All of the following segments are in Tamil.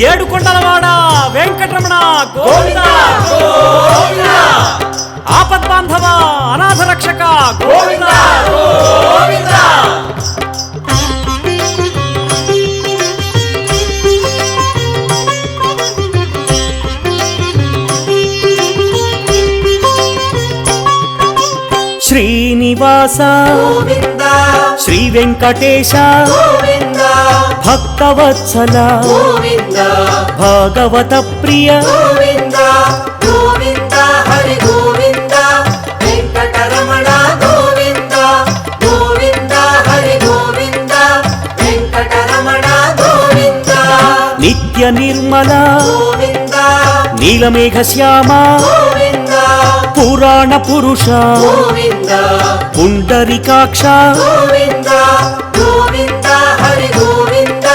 ఏడుకొండలవాడ వెంకటరమణ గోవింద గోవింద, ఆపద్బాంధవ అనాథ రక్షక గోవింద గోవింద. శ్రీనివాస గోవింద, శ్రీ వెంకటేశ గోవింద, భక్తవత్సల గోవింద, భాగవత ప్రియ గోవింద, గోవింద, హరి గోవింద, వెంకటరమణ గోవింద, గోవింద, హరి గోవింద, వెంకటరమణ గోవింద, నిత్య నిర్మల గోవింద, నీలమేఘ శ్యామ గోవింద, పురాణ పురుష గోవింద, పుండరీకాక్ష గోవింద, గోవింద, హరి గోవింద,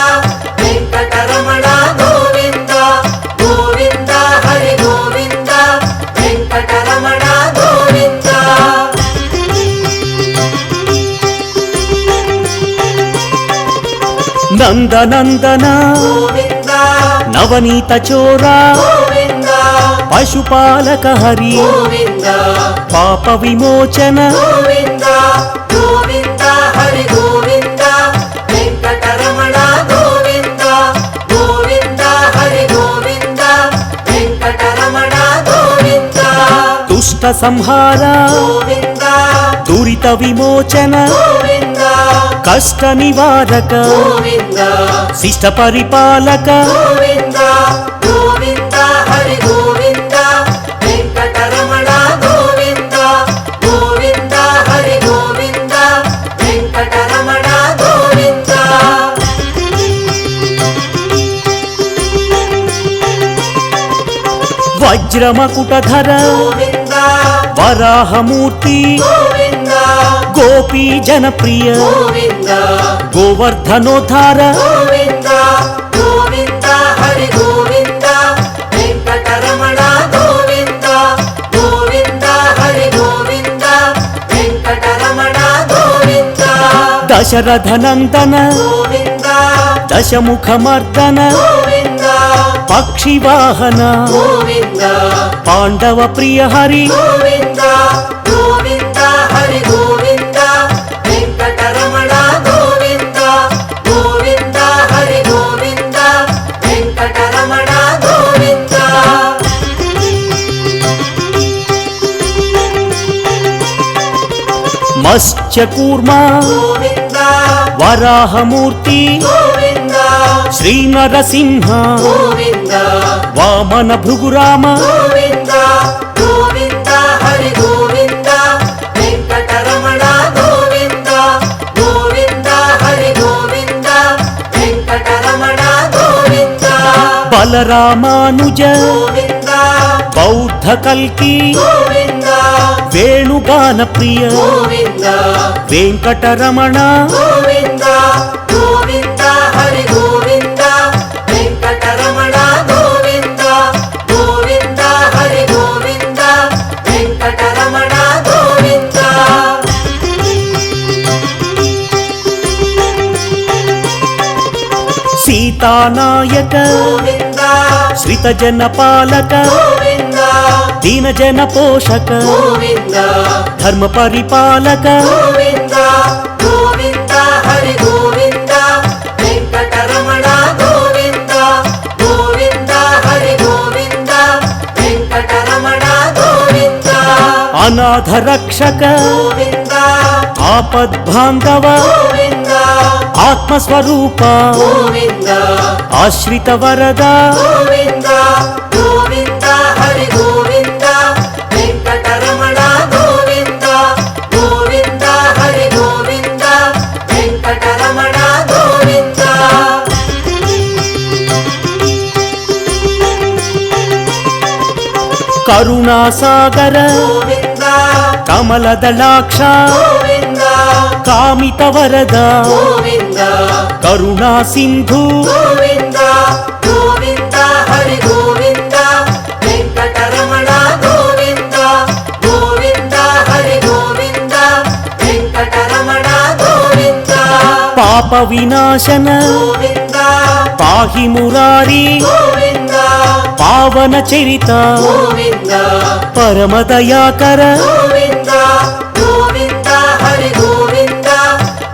వెంకటరమణ గోవింద, గోవింద, హరి గోవింద, వెంకటరమణ గోవింద. నందనందన గోవింద, నవనీత చోర గోవింద, పశుపాలక హరి గోవింద, పాప విమోచన గోవింద, గోవింద, హరి గోవింద, వెంకటరమణ గోవింద, గోవింద, హరి గోవింద, వెంకటరమణ గోవింద, దుష్ట సంహార గోవింద, దురిత విమోచన గోవింద, కష్ట నివారక గోవింద, శిష్ట పరిపాలక గోవింద, గోవింద, హరి గోవింద, వెంకటరమణ గోవింద, గోవింద, హరి గోవింద, వెంకటరమణ గోవింద. వజ్రమకుటధర గోవింద, వరాహమూర్తి గోవింద, గోపీ జనప్రియ గోవింద, గోవర్ధనోద్ధార గోవింద, గోవింద, హరి గోవింద, వెంకటరమణ గోవింద, గోవింద, హరి గోవింద, వెంకటరమణ గోవింద, దశరథనందన గోవింద, దశముఖమర్దన గోవింద, పక్షివాహన గోవింద, పాండవ ప్రియ హరి గోవింద, గోవింద, హరి గోవింద, వెంకటరమణ గోవింద, గోవింద, హరి గోవింద, వెంకటరమణ గోవింద. మత్స్యకూర్మ గోవింద, వరాహమూర్తి గోవింద, శ్రీ నరసింహ గోవింద, వామన భృగురామ గోవింద, గోవింద, హరి గోవింద, వెంకటరమణ గోవింద, గోవింద, హరి గోవింద, వెంకటరమణ గోవింద, బలరామానుజ గోవింద, బౌద్ధ కల్కి గోవింద, వేణుగాన ప్రియ గోవింద, వెంకటరమణ గోవింద, గోవింద, హరి గోవింద, వెంకటరమణ గోవింద, గోవింద, హరి గోవింద, వెంకటరమణ గోవింద. సీతానాయక గోవింద, శ్రితజన పాలక గోవింద, దీనజన పోషక గోవింద, ధర్మ పరిపాలక గోవింద, గోవింద, హరి గోవింద, వెంకటరమణ గోవింద, గోవింద, హరి గోవింద, వెంకటరమణ గోవింద, అనాథ రక్షక గోవింద, ఆపద్బాంధవ గోవింద, ఆత్మస్వరూప గోవింద, ఆశ్రిత వరద గోవింద, గోవింద, హరి గోవింద, వెంకటరమణ గోవింద, గోవింద, హరి గోవింద, వెంకటరమణ గోవింద. కరుణాసాగర గోవింద, కమలదళాక్ష గోవింద, కామిత వరద గోవింద, కరుణా సింధు గోవింద, గోవింద, హరి గోవింద, వెంకటరమణ గోవింద, గోవింద, హరి గోవింద, వెంకటరమణ గోవింద. పాప వినాశన గోవింద, పాహి మురారి గోవింద పావన చరిత గోవింద పరమదయాకర గోవింద గోవింద హరి గోవింద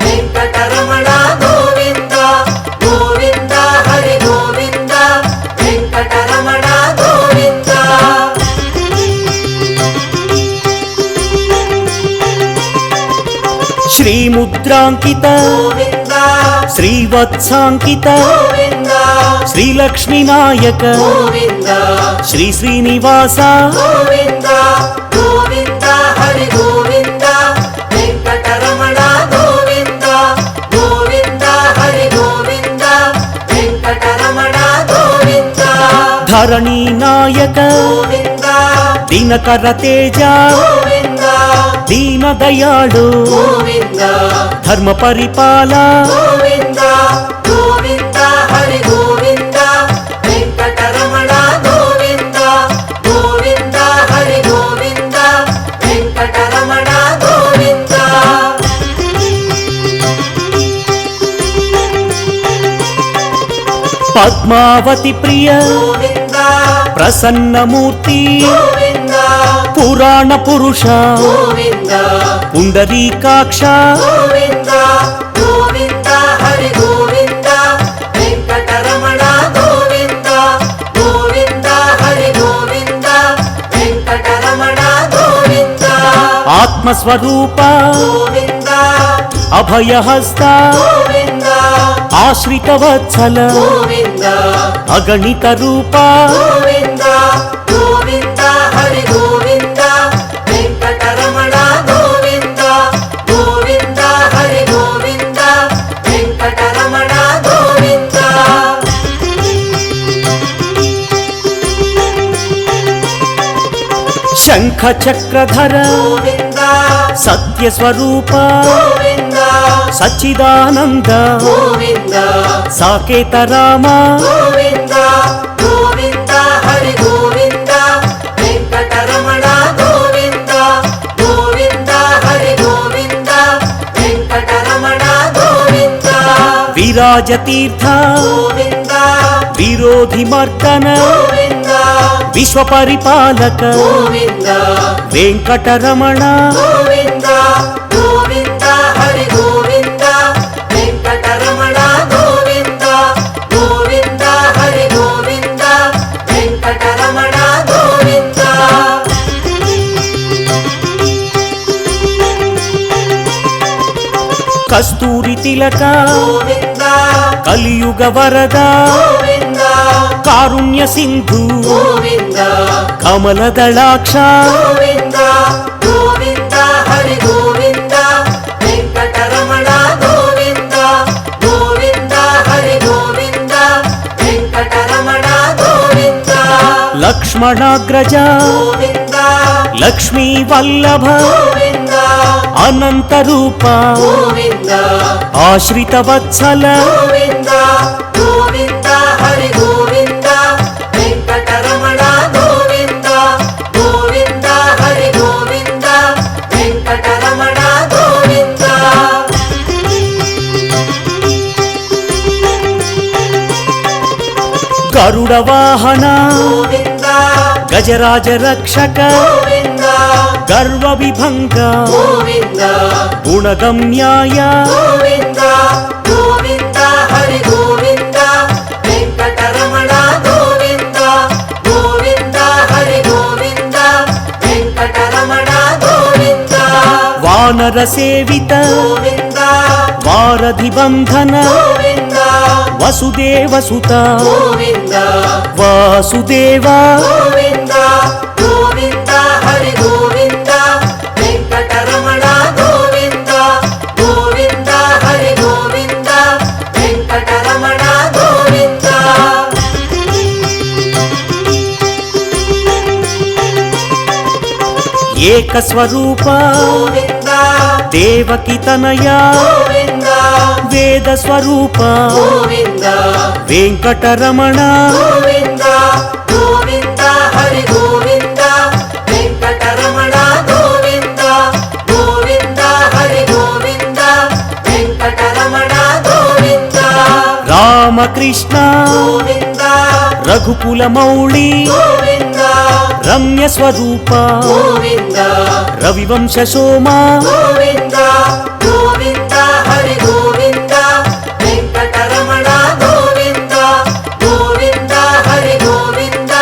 వెంకటరమణ గోవింద గోవింద హరి గోవింద వెంకటరమణ గోవింద శ్రీముద్రాంకిత గోవింద శ్రీవత్సాంకిత గోవింద శ్రీలక్ష్మీ నాయక గోవింద శ్రీ శ్రీనివాస గోవింద గోవింద హరి గోవింద వెంకటరమణ గోవింద గోవింద హరి గోవింద వెంకటరమణ గోవింద ధరణీ నాయక గోవింద దినకర తేజ గోవింద దీన దయాళు గోవింద ధర్మ పరిపాల గోవింద గోవింద హరి గోవింద వెంకటరమణ గోవింద గోవింద హరి గోవింద వెంకటరమణ గోవింద పద్మావతి ప్రియ గోవింద ప్రసన్నమూర్తి గోవింద పురాణ పురుష గోవింద పుండరీకాక్ష గోవింద గోవింద హరి గోవింద వెంకటరమణ గోవింద గోవింద హరి గోవింద వెంకటరమణ గోవింద ఆత్మస్వరూప గోవింద అభయహస్త గోవింద ఆశ్రిత వత్సల గోవింద అగణిత రూప గోవింద గోవింద హరి గోవింద వెంకటరమణ గోవింద గోవింద హరి గోవింద వెంకటరమణ గోవింద శంఖ చక్రధర గోవింద సత్యస్వరూప గోవింద సచ్చిదానంద గోవింద సాకేత రామ గోవింద గోవింద హరి గోవింద వెంకటరమణ గోవింద గోవింద హరి గోవింద వెంకటరమణ గోవింద విరాజతీర్థ గోవింద విరోధి మర్దన గోవింద విశ్వపరిపాలక గోవింద వెంకటరమణ గోవింద గోవింద హరి గోవింద వెంకటరమణ గోవింద గోవింద హరి గోవింద వెంకటరమణ గోవింద కస్తూరి తిలక గోవింద కలియుగ వరద గోవింద కారుణ్య సింధు గోవింద కమలదళాక్ష గోవింద గోవింద హరి గోవింద వెంకటరమణ గోవింద గోవింద హరి గోవింద వెంకటరమణ గోవింద లక్ష్మణాగ్రజ గోవింద లక్ష్మీ వల్లభ గోవింద అనంత రూప గోవింద ఆశ్రిత వత్సల గోవింద గోవింద హరి గోవింద వెంకటరమణ గోవింద గోవింద హరి గోవింద వెంకటరమణ గోవింద గరుడ వాహన గోవింద గజరాజ రక్షక గోవింద గర్వ విభంగ గోవింద గుణగమ్యాయ గోవింద గోవింద హరి గోవింద వెంకటరమణ గోవింద గోవింద హరి గోవింద వెంకటరమణ గోవింద వానర సేవిత గోవింద వారధి బంధన గోవింద వసుదేవ సుత గోవింద వాసుదేవ గోవింద గోవింద హరి గోవింద వెంకటరమణ గోవింద గోవింద హరి గోవింద వెంకటరమణ గోవింద ఏకస్వరూప గోవింద దేవకి తనయ గోవింద వేద స్వరూప గోవింద వెంకటరమణ గోవింద గోవింద హరి గోవింద వెంకటరమణ గోవింద గోవింద హరి గోవింద వెంకటరమణ గోవింద రామకృష్ణ గోవింద రఘుకుల మౌళి గోవింద రమ్య స్వరూప గోవింద రవివంశ సోమ గోవింద గోవింద హరి గోవింద వెంకటరమణ గోవింద గోవింద హరి గోవింద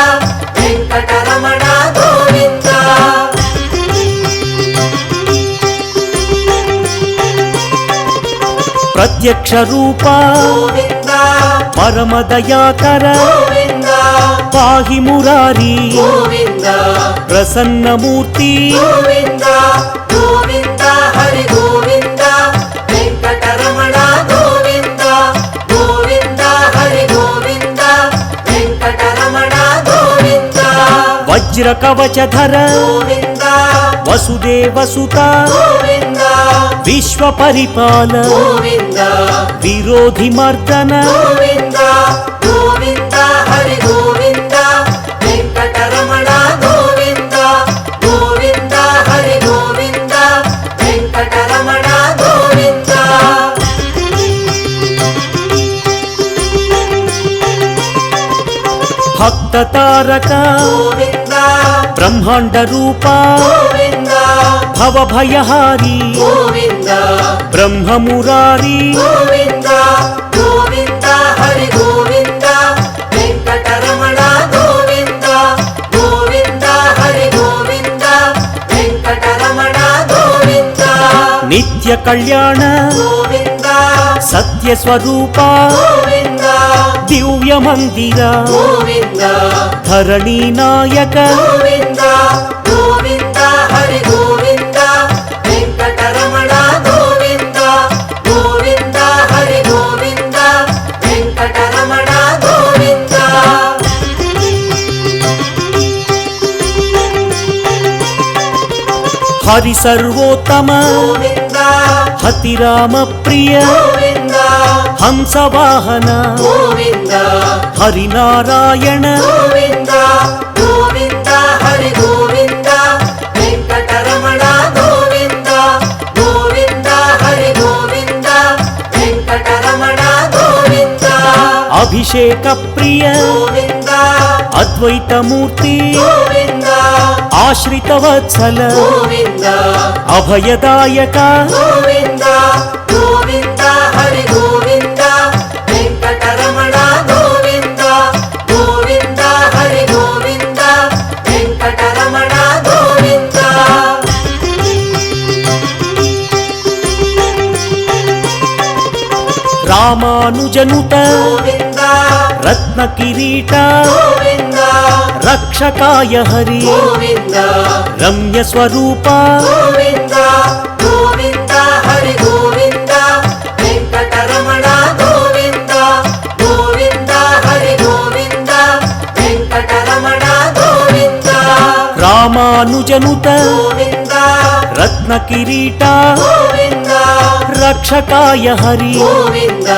వెంకటరమణ గోవింద ప్రత్యక్ష రూప గోవింద పరమ దయాకర గోవింద పాహి మురారి గోవింద ప్రసన్నమూర్తి గోవింద గోవింద హరి గోవింద వెంకటరమణ గోవింద గోవింద హరి గోవింద వెంకటరమణ గోవింద వజ్ర కవచధర గోవింద వసుదేవ సుత గోవింద విశ్వ పరిపాల గోవింద విరోధి మర్దన గోవింద గోవింద హరి గోవింద వెంకటరమణ గోవింద గోవింద హరి గోవింద వెంకటరమణ గోవింద భక్త తారక గోవింద బ్రహ్మాండ రూప గోవింద భవభయహారి గోవింద బ్రహ్మ మురారి గోవింద గోవింద హరి గోవింద వెంకటరమణ గోవింద గోవింద హరి గోవింద వెంకటరమణ గోవింద నిత్య కళ్యాణ గోవింద సత్య స్వరూప గోవింద దివ్య మందిర గోవింద ధరణి నాయక గోవింద గోవింద హరి గోవింద వెంకటరమణ గోవింద గోవింద హరి గోవింద వెంకటరమణ గోవింద హరి సర్వోత్తమ గోవింద హతిరామ ప్రియ గోవింద హంసవాహన గోవింద హరినారాయణ గోవింద గోవింద హరి గోవింద వెంకటరమణ గోవింద గోవింద హరి గోవింద వెంకటరమణ గోవింద అభిషేక ప్రియ గోవింద అద్వైతమూర్తి గోవింద ఆశ్రిత వత్సల గోవింద అభయదాయక గోవింద గోవింద హరి గోవింద వెంకటరమణ గోవింద గోవింద హరి గోవింద వెంకటరమణ గోవింద రామానుజనుత గోవింద రత్న కిరీట గోవింద రక్షకాయ హరి గోవింద రమ్య స్వరూప గోవింద గోవింద హరి గోవింద వెంకటరమణ గోవింద గోవింద హరి గోవింద వెంకటరమణ గోవింద రామానుజనుత గోవింద రత్న కిరీట గోవింద రక్షకాయ హరి గోవింద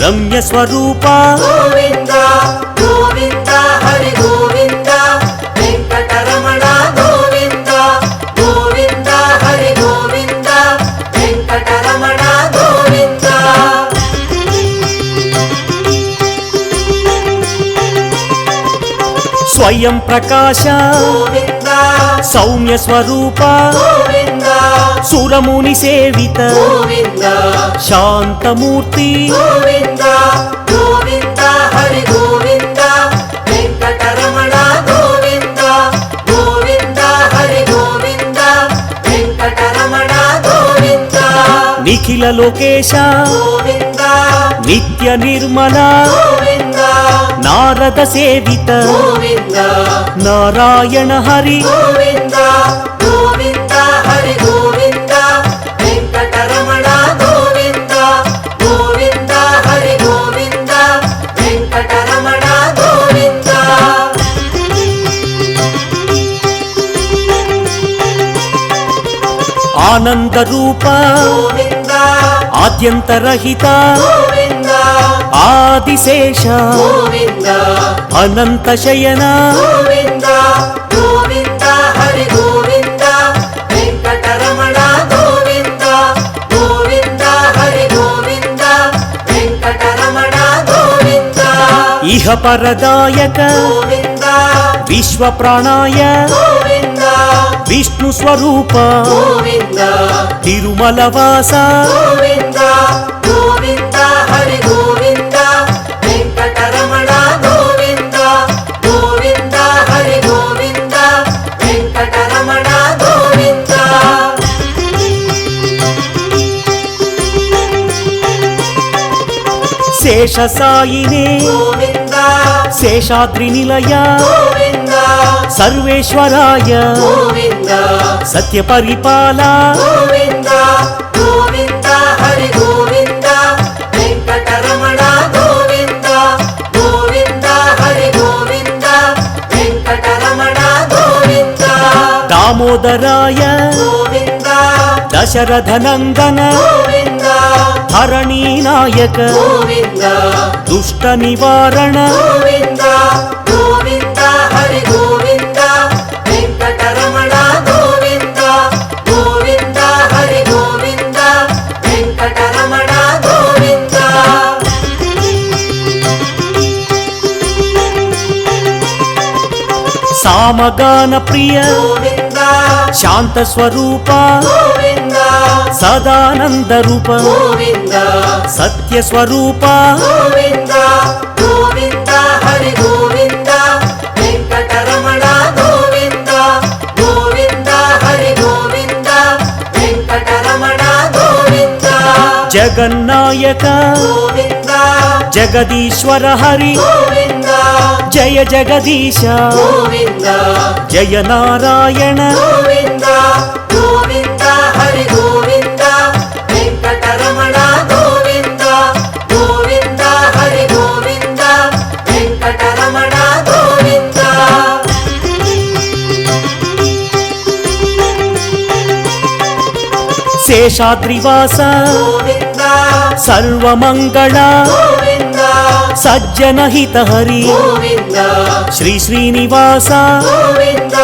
రమ్య స్వరూప గోవింద గోవింద హరి గోవింద వెంకటరమణ గోవింద గోవింద హరి గోవింద వెంకటరమణ గోవింద స్వయం ప్రకాశ గోవింద సౌమ్య స్వరూప గోవింద సురముని సేవిత గోవింద శాంతమూర్తి గోవింద గోవింద హరి గోవింద వెంకటరమణ గోవింద గోవింద హరి గోవింద వెంకటరమణ గోవింద నిఖిల లోకేశ గోవింద నిత్య నిర్మల గోవింద నారద సేవిత గోవింద నారాయణ హరి గోవింద గోవింద హరి గోవింద వెంకటరమణ గోవింద గోవింద హరి గోవింద వెంకటరమణ గోవింద ఆనంద రూప గోవింద ఆద్యంతరహిత గోవింద ఆదిశేష గోవింద అనంత శయన గోవింద గోవింద హరి గోవింద వెంకటరమణ గోవింద గోవింద హరి గోవింద వెంకటరమణ గోవింద ఇహ పరదాయక గోవింద విశ్వ ప్రాణాయ గోవింద విష్ణు స్వరూప గోవింద తిరుమల వాస గోవింద గోవింద హరి గోవింద వెంకటరమణ గోవింద గోవింద హరి గోవింద వెంకటరమణ గోవింద శేష సాయినే గోవింద శేషాద్రి నిలయ గోవింద సర్వేశ్వరాయ గోవింద సత్య పరిపాల గోవింద గోవింద హరి గోవింద వెంకటరమణ గోవింద గోవింద హరి గోవింద వెంకటరమణ గోవింద దామోదరాయ గోవింద దశరథ నందన గోవింద ధరణీ నాయక గోవింద దుష్ట నివారణ గోవింద గోవింద హరి గోవింద వెంకటరమణ గోవింద గోవింద హరి గోవింద వెంకటరమణ గోవింద సామగాన ప్రియ గోవింద శాంత స్వరూప గోవింద సదానంద రూప గోవింద సత్య స్వరూప గోవింద గోవింద హరి గోవింద వెంకటరమణ గోవింద గోవింద హరి గోవింద వెంకటరమణ గోవింద జగన్నాయక గోవింద జగదీశ్వర హరి గోవింద జయ జగదీశ గోవింద జయ నారాయణ గోవింద గోవింద హరి గోవింద వెంకటరమణ గోవింద గోవింద హరి గోవింద వెంకటరమణ గోవింద శేషాద్రివాస గోవింద సర్వమంగళ గోవింద సజ్జన హిత హరి గోవింద శ్రీ శ్రీనివాస గోవింద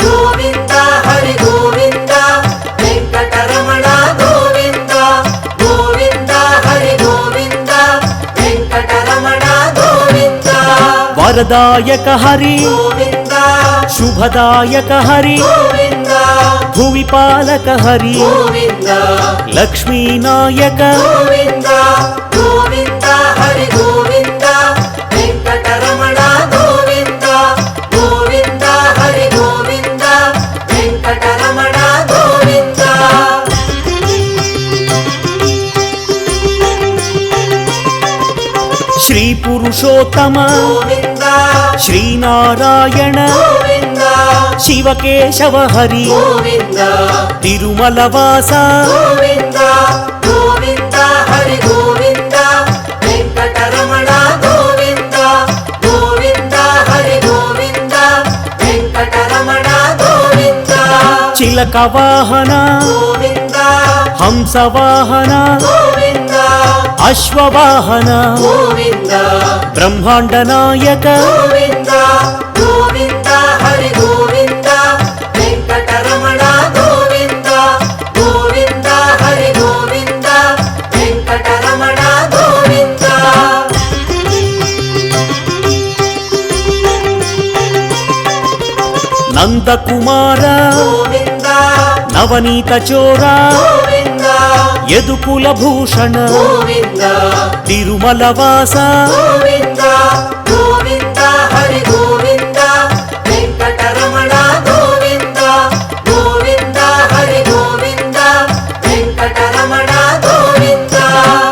గోవింద హరి గోవింద వెంకటరమణ గోవింద గోవింద హరి గోవింద వెంకటరమణ గోవింద వరదాయక హరి గోవింద శుభదాయక హరి గోవింద భువిపాలక హరి గోవింద లక్ష్మీనాయక గోవింద గోవింద హరి గోవింద వెంకటరమణ గోవింద గోవింద హరి గోవింద వెంకటరమణ గోవింద శ్రీ పురుషోత్తమ గోవింద శ్రీనారాయణ గోవింద శివకేశవ హరి గోవింద తిరుమల వాస గోవింద గోవింద హరి గోవింద వెంకటరమణ గోవింద గోవింద హరి గోవింద వెంకటరమణ గోవింద చిలక వాహన గోవింద హంసవాహన గోవింద అశ్వవాహన గోవింద బ్రహ్మాండ నాయక గోవింద గోవింద హరి గోవింద వెంకటరమణ గోవింద గోవింద హరి గోవింద వెంకటరమణ గోవింద నందకుమార గోవింద నవనీత చోర గోవింద యదుకుల భూషణ గోవింద తిరుమల వాస గోవింద గోవింద హరి గోవింద వెంకటరమణ గోవింద గోవింద హరి గోవింద వెంకటరమణ గోవింద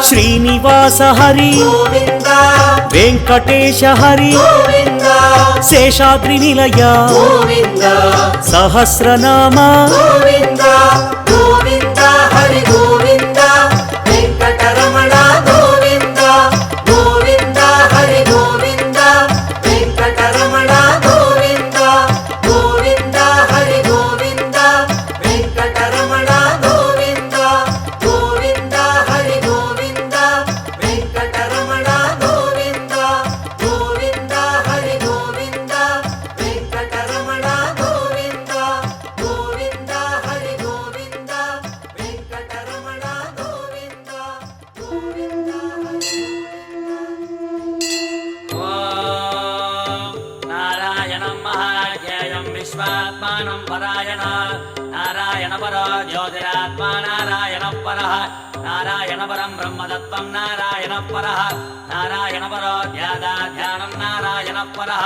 శ్రీనివాస హరి గోవింద వెంకటేశ హరి గోవింద శేషాద్రి నిలయ గోవింద సహస్రనామ గోవింద గోవింద హరి గోవింద వెంకటరమణ గోవింద గోవింద హరి గోవింద వెంకటరమణ గోవింద గోవింద హరి గోవింద వెంకటరమణ గోవింద గోవింద హరి గోవింద వెంకటరమణ గోవింద గోవింద హరి గోవింద వెంకటరమణ గోవింద గోవింద హరి గోవింద వెంకటరమణ विश्वात्मानं परायण नारायण परो ज्योतिरात्मा नारायण परः नारायण परं ब्रह्मतत्त्वं नारायण परः नारायण परो ध्यानं नारायण परः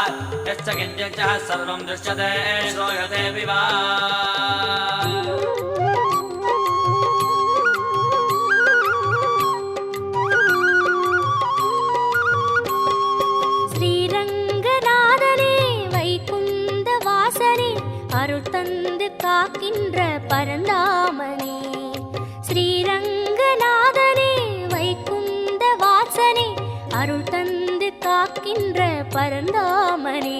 यश्च किञ्चित् सर्वं दृश्यते श्रूयते विवा அருள் தந்து காக்கின்ற பரந்தாமனே ஸ்ரீரங்கநாதனே வைகுந்த வாசனே அருள் தந்து காக்கின்ற பரந்தாமனே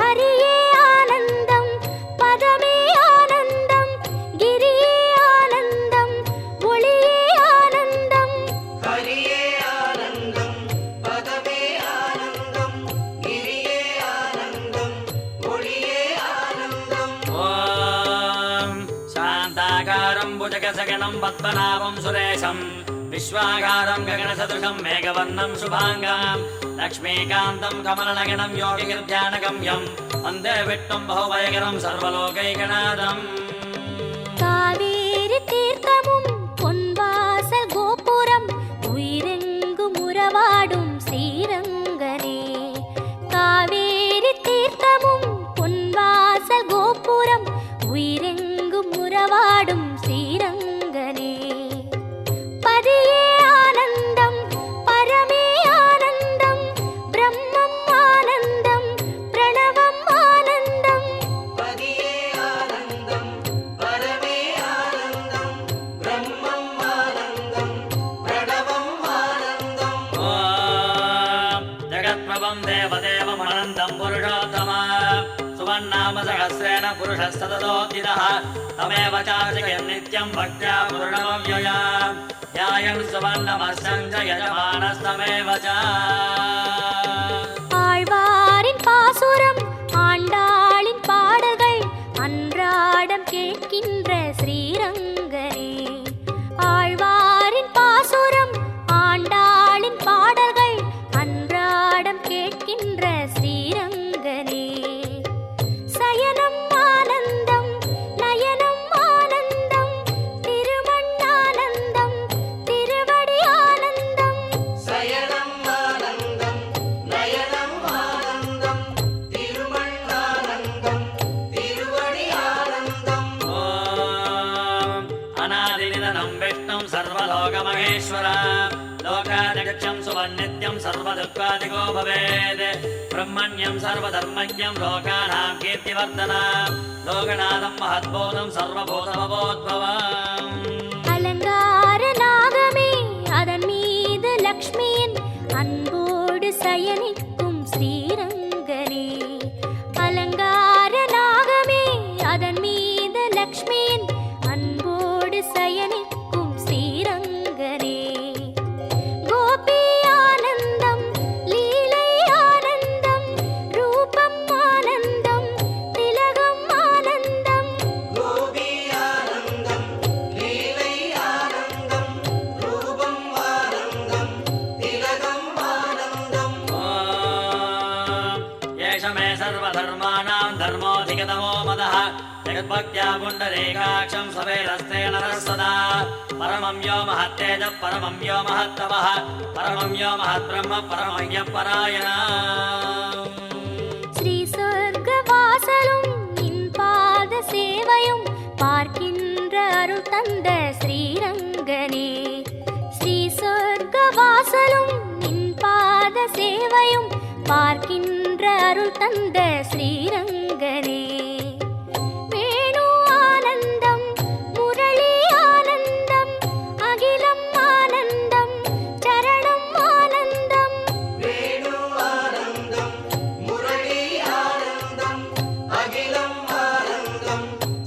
ஹரியே ஆனந்தம் பதமே ஆனந்தம் கிரியே ஆனந்தம் ஒளியே ஆனந்தம் ஹரியே ஆனந்தம் பதமே ஆனந்தம் கிரியே ஆனந்தம் ஒளியே ஆனந்தம் ஓம் சாந்தாகாரம் புஜகசகனம் பத்மநாபம் சுரேஷம் विश्वागारं गगनसदृशं मेघवर्णं शुभाङ्गं लक्ष्मीकान्तं कमलनयनं योगिगिर्ध्यानगम्यं वन्दे विष्णुं बहुभयकरं सर्वलोकैकनाथम् காவேரி தீர்த்தமும் பொன்வாசல் கோபுரம் உயிரெங்கும் உறவாடும் ஸ்ரீரங்கனே காவேரி தீர்த்தமும் பொன்வாசல் கோபுரம் உயிரெங்கும் உறவாடும் ஸ்ரீரங்கனே பதியே ஆனந்தம் பரமே ஆனந்தம் பிரம்மம் ஆனந்தம் பிரணவம் ஆனந்தம் பதியே ஆனந்தம் பரமே ஆனந்தம் பிரம்மம் ஆனந்தம் பிரணவம் ஆனந்தம் ஓம் ஜகத்பிரபம் தேவதேவமனந்தம் புருஷோத்தமா सुवन्नाम सहस्रेण पुरुषस्तततोऽधितः तमेव चार्चयन् नित्यं भक्त्या पूर्णमव्यया ध्यायन् सुवर्णमस्यं च यजमानस्तमेव च ஆழ்வாரின் பாசுரம் ஆண்டாளின் பாடல்கள் அன்றாடம் கேட்கின்ற ஸ்ரீரங்கனே ஆழ்வாரின் பாசுரம் ஆண்டாளின் பாடல்கள் அன்றாடம் கேட்கின்ற ஸ்ரீரங்கனே சயனம் ஆனந்தம் நயனம் ஆனந்தம் திருமண்ணானந்தம் திருவடி ஆனந்தம் சயனம் ஆனந்தம் நயனம் ஆனந்தம் திருமண்ணானந்தம் திருவடி ஆனந்தம் ஓம் அநாதிநிதனம் விஷ்ணும் சர்வலோகமகேஸ்வர लोकादिगच्छं सुवन्नित्यं सर्वदुःखादिको भवेत् ब्रह्मण्यं सर्वधर्मज्ञं लोकानां कीर्तिवर्धनं लोकनाथं महद्भूतं सर्वभूतमभूद्भवम् அலங்கார நாகமே அதன் மீது லக்ஷ்மியின் அன்போடு சயனிக்கும் ஸ்ரீரங்கனே அலங்கார நாகமே அதன் மீது லக்ஷ்மியின் அன்போடு சயனிக்கும் ஸ்ரீரங்கனே கோபி ஆனந்தம் லீலை ஆனந்தம் ரூபம் ஆனந்தம் திலகம் ஆனந்தம் கோபி ஆனந்தம் லீலை ஆனந்தம் ரூபம் ஆனந்தம் திலகம் ஆனந்தம் ஓம் ஏஷ மே सर्वधर्माणां धर्मोऽधिगतमो मदः जगद्भक्त्या पुण्डरीकाक्षं सवेरस्ते नरः सदा परमं यो महत्तेजः परमं यो महत्तपः परमं यो महद्ब्रह्म परमं परायणः ஸ்ரீ சொர்க்க வாசலும் நின் பாத சேவையும் பார்க்கின்ற அருள் தந்த ஸ்ரீரங்கனே ஸ்ரீ சொர்க்க வாசலும் நின் பாத சேவையும் பார்க்கின்ற அருள் தந்த ஸ்ரீரங்கனே வேணு ஆனந்தம் முரளி ஆனந்தம் அகிலம் ஆனந்தம் சரணம் ஆனந்தம் வேணு ஆனந்தம் முரளி ஆனந்தம் அகிலம் ஆனந்தம்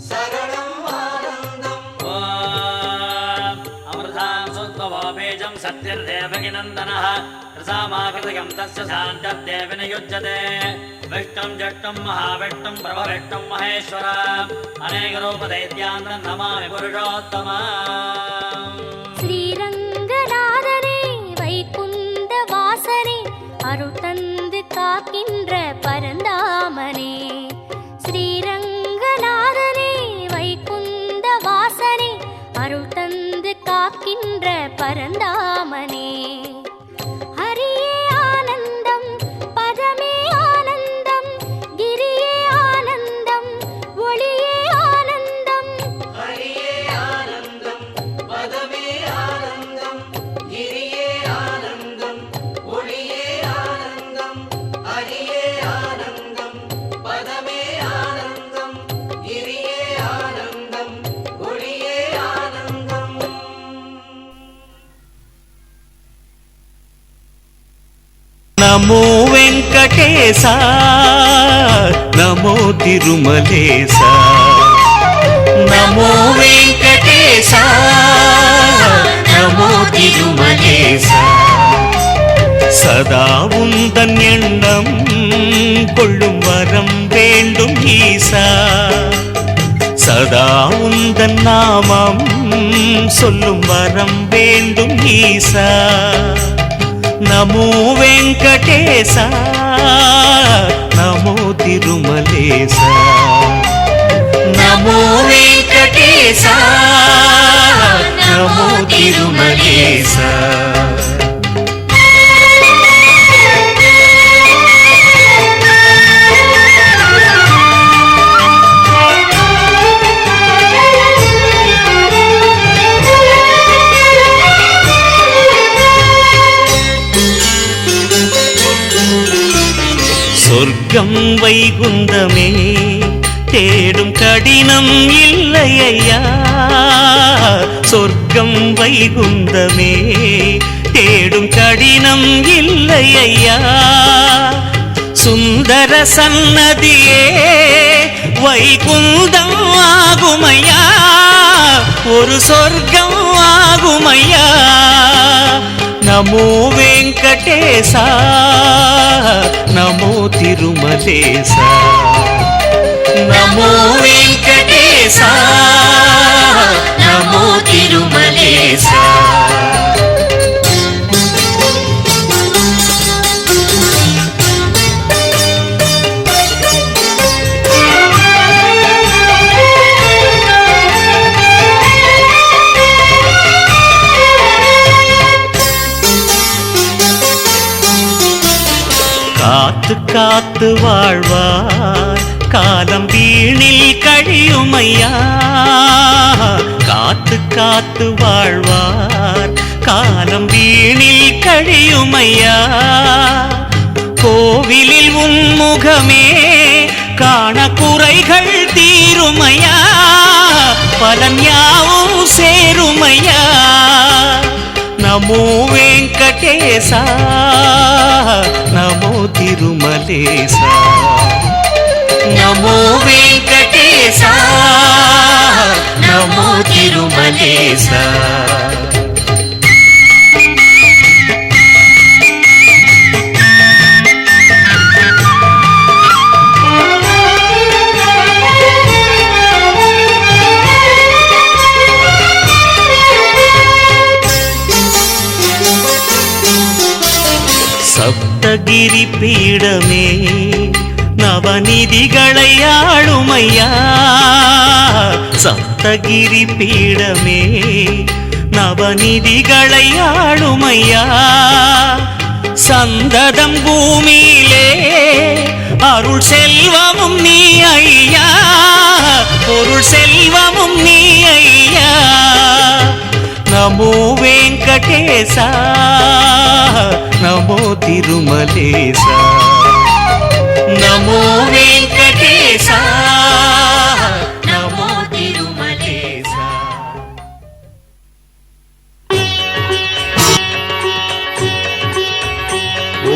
சரணம் ஆனந்தம் ஓம் அமிர்தாं சுத்வோ பீஜம் சத்யர்தேவகிநந்தனः रसामाकृतयं तस्य शान्तर्देवि न युज्यते विष्णुं जष्टुं महाविष्णुं प्रभविष्णुं महेश्वर अनेकरूपदैत्यान् नमामि पुरुषोत्तमम् ஸ்ரீரங்கநாதனே வைகுந்த வாசனே அருள் தந்து காக்கின்ற பரந்தாமனே ஹரியே ஆனந்தம் பதமே ஆனந்தம் கிரியே ஆனந்தம் ஒளியே ஆனந்தம். நமோ வெங்கடேಶ நமோ తిరుమలేశ நமோ வெங்கடேಶ நமோ తిరుమలేశ சதா உந்தன் எண்ணம் கொள்ளும் வரம் வேண்டும் ஈசா சதா உந்தன் நாமம் சொல்லும் வரம் வேண்டும் ஈசா நமோ வெங்கடேಶ நமோ తిరుమలేశ நமோ வெங்கடேಶ நமோ తిరుమలేశ சொர்க்கம் வைகுந்தமே தேடும் கடினம் இல்லையா சொர்க்கம் வைகுந்தமே தேடும் கடினம் இல்லையா சுந்தர சன்னதியே வைகுந்தம் ஆகுமையா ஒரு சொர்க்கம் ஆகுமையா நமோ வெங்கடேಶ நமோ తిరుమలేశ நமோ வெங்கடேಶ நமோ తిరుమలేశ காத்து காத்து வாழ்வார் காலம் வீணில் கழியுமையா காத்து காத்து வாழ்வார் காலம் வீணில் கழியுமையா கோவிலில் உன்முகமே காண குறைகள் தீருமையா பலன் யாவும் சேருமையா நமோ வெங்கடேಶ நமோ తిరుమలేశ நமோ வெங்கடேಶ நமோ తిరుమలేశ சப்தகிரி பீடமே நவநிதிகளை ஆளுமையா சப்தகிரி பீடமே நவநிதிகளை ஆளுமையா சந்ததம் பூமியிலே அருள் செல்வமும் நீ ஐயா பொருள் செல்வமும் நீ ஐயா நமோ வெங்கடேಶ நமோ తిరుమలేశ நமோ வெங்கடேಶ நமோ తిరుమలేశ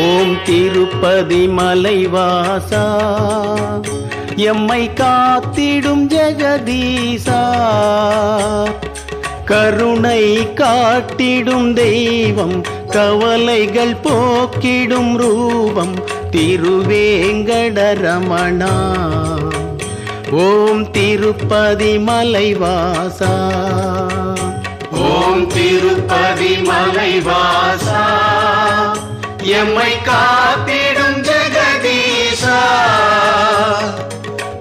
ஓம் திருப்பதி மலைவாசா எம்மை காத்திடும் ஜெகதீசா கருணை காட்டிடும் தெய்வம் கவலைகள் போக்கிடும் ரூபம் திருவேங்கடரமணா ஓம் திருப்பதி மலைவாசா ஓம் திருப்பதி மலைவாசா எம்மை காத்திடும் ஜெகதீசா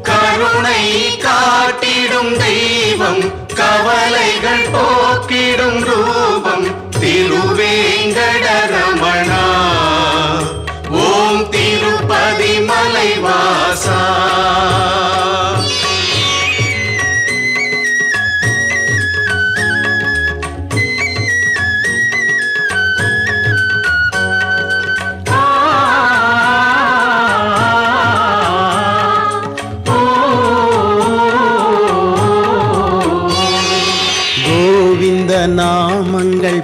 கருணை காட்டிடும் தெய்வம் கவலைகள் போக்கிடும் ரூபம் திருவேங்கடரமணா ஓம் திருப்பதி மலைவாசா ஆ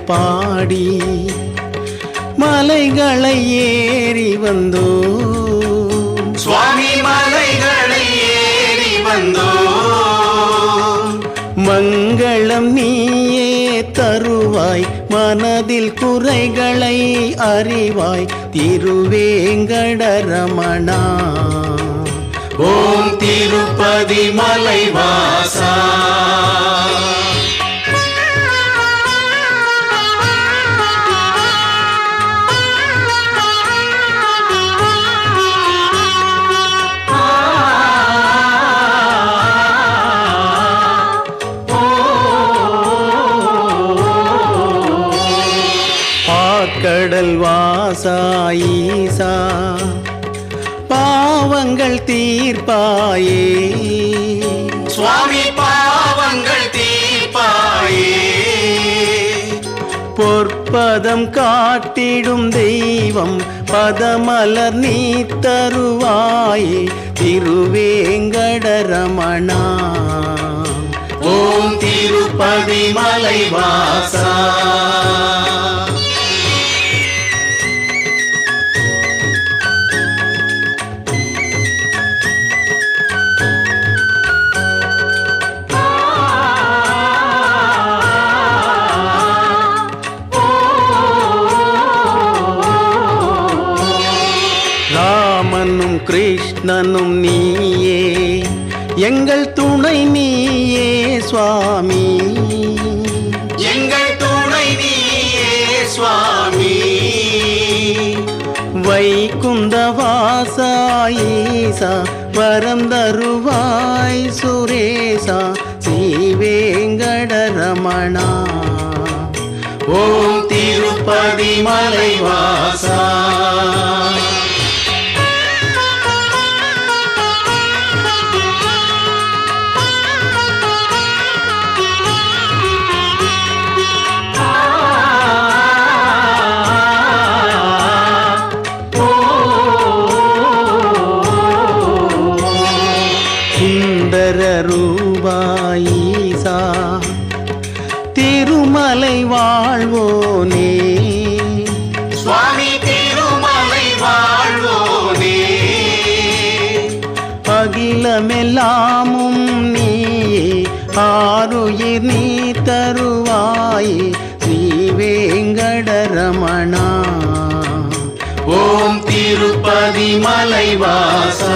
பாடி மலைகளை ஏறி வந்தோம். சுவாமி மலைகளை ஏறி வந்தோம். மங்களம் நீயே தருவாய், மனதில் குறைகளை அறிவாய் திருவேங்கடரமணா. ஓம் திருப்பதி மலைவாசா. கடல் வாசா ஈசா பாவங்கள் தீர்ப்பாயே. சுவாமி பாவங்கள் தீர்ப்பாயே. பொற்பதம் காட்டிடும் தெய்வம் பதமலர் நீ தருவாயே திருவேங்கடரமணா. ஓம் திருப்பதி மலைவாசா. ராமனும் கிருஷ்ணனும் நீயே, எங்கள் துணை நீயே சுவாமி. எங்கள் துணை நீயே சுவாமி. வைகுந்த வாசா ஈசா வரம் தருவாய் சுரேசா ஸ்ரீவேங்கடரமணா. ஓம் திருப்பதி மலைவாசா. ரூபாயீசா திருமலை வாழ்வோனே. சுவாமி திருமலை வாழ்வோனே. அகிலமெல்லாமும் நீயே ஆருயிர் நீ தருவாயே ஸ்ரீவேங்கடரமணா. ஓம் திருப்பதி மலைவாசா.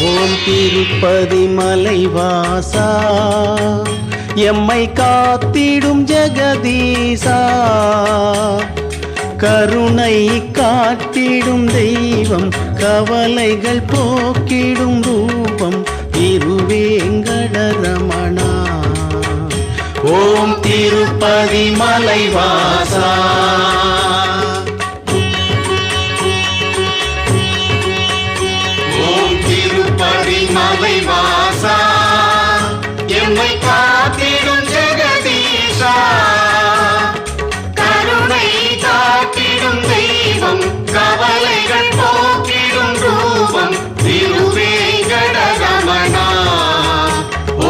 ஓம் திருப்பதி மலைவாசா எம்மை காத்திடும் ஜெகதீசா. கருணை காட்டிடும் தெய்வம் கவலைகள் போக்கிடும் ரூபம் திருவேங்கடரமணா. ஓம் திருப்பதி மலைவாசா. மலைவாசா எம்மை காத்திடும் ஜெகதீசா. கருணை காட்டிடும் தெய்வம் கவலைகள் போக்கிடும் ரூபம் திருவேங்கடரமணா.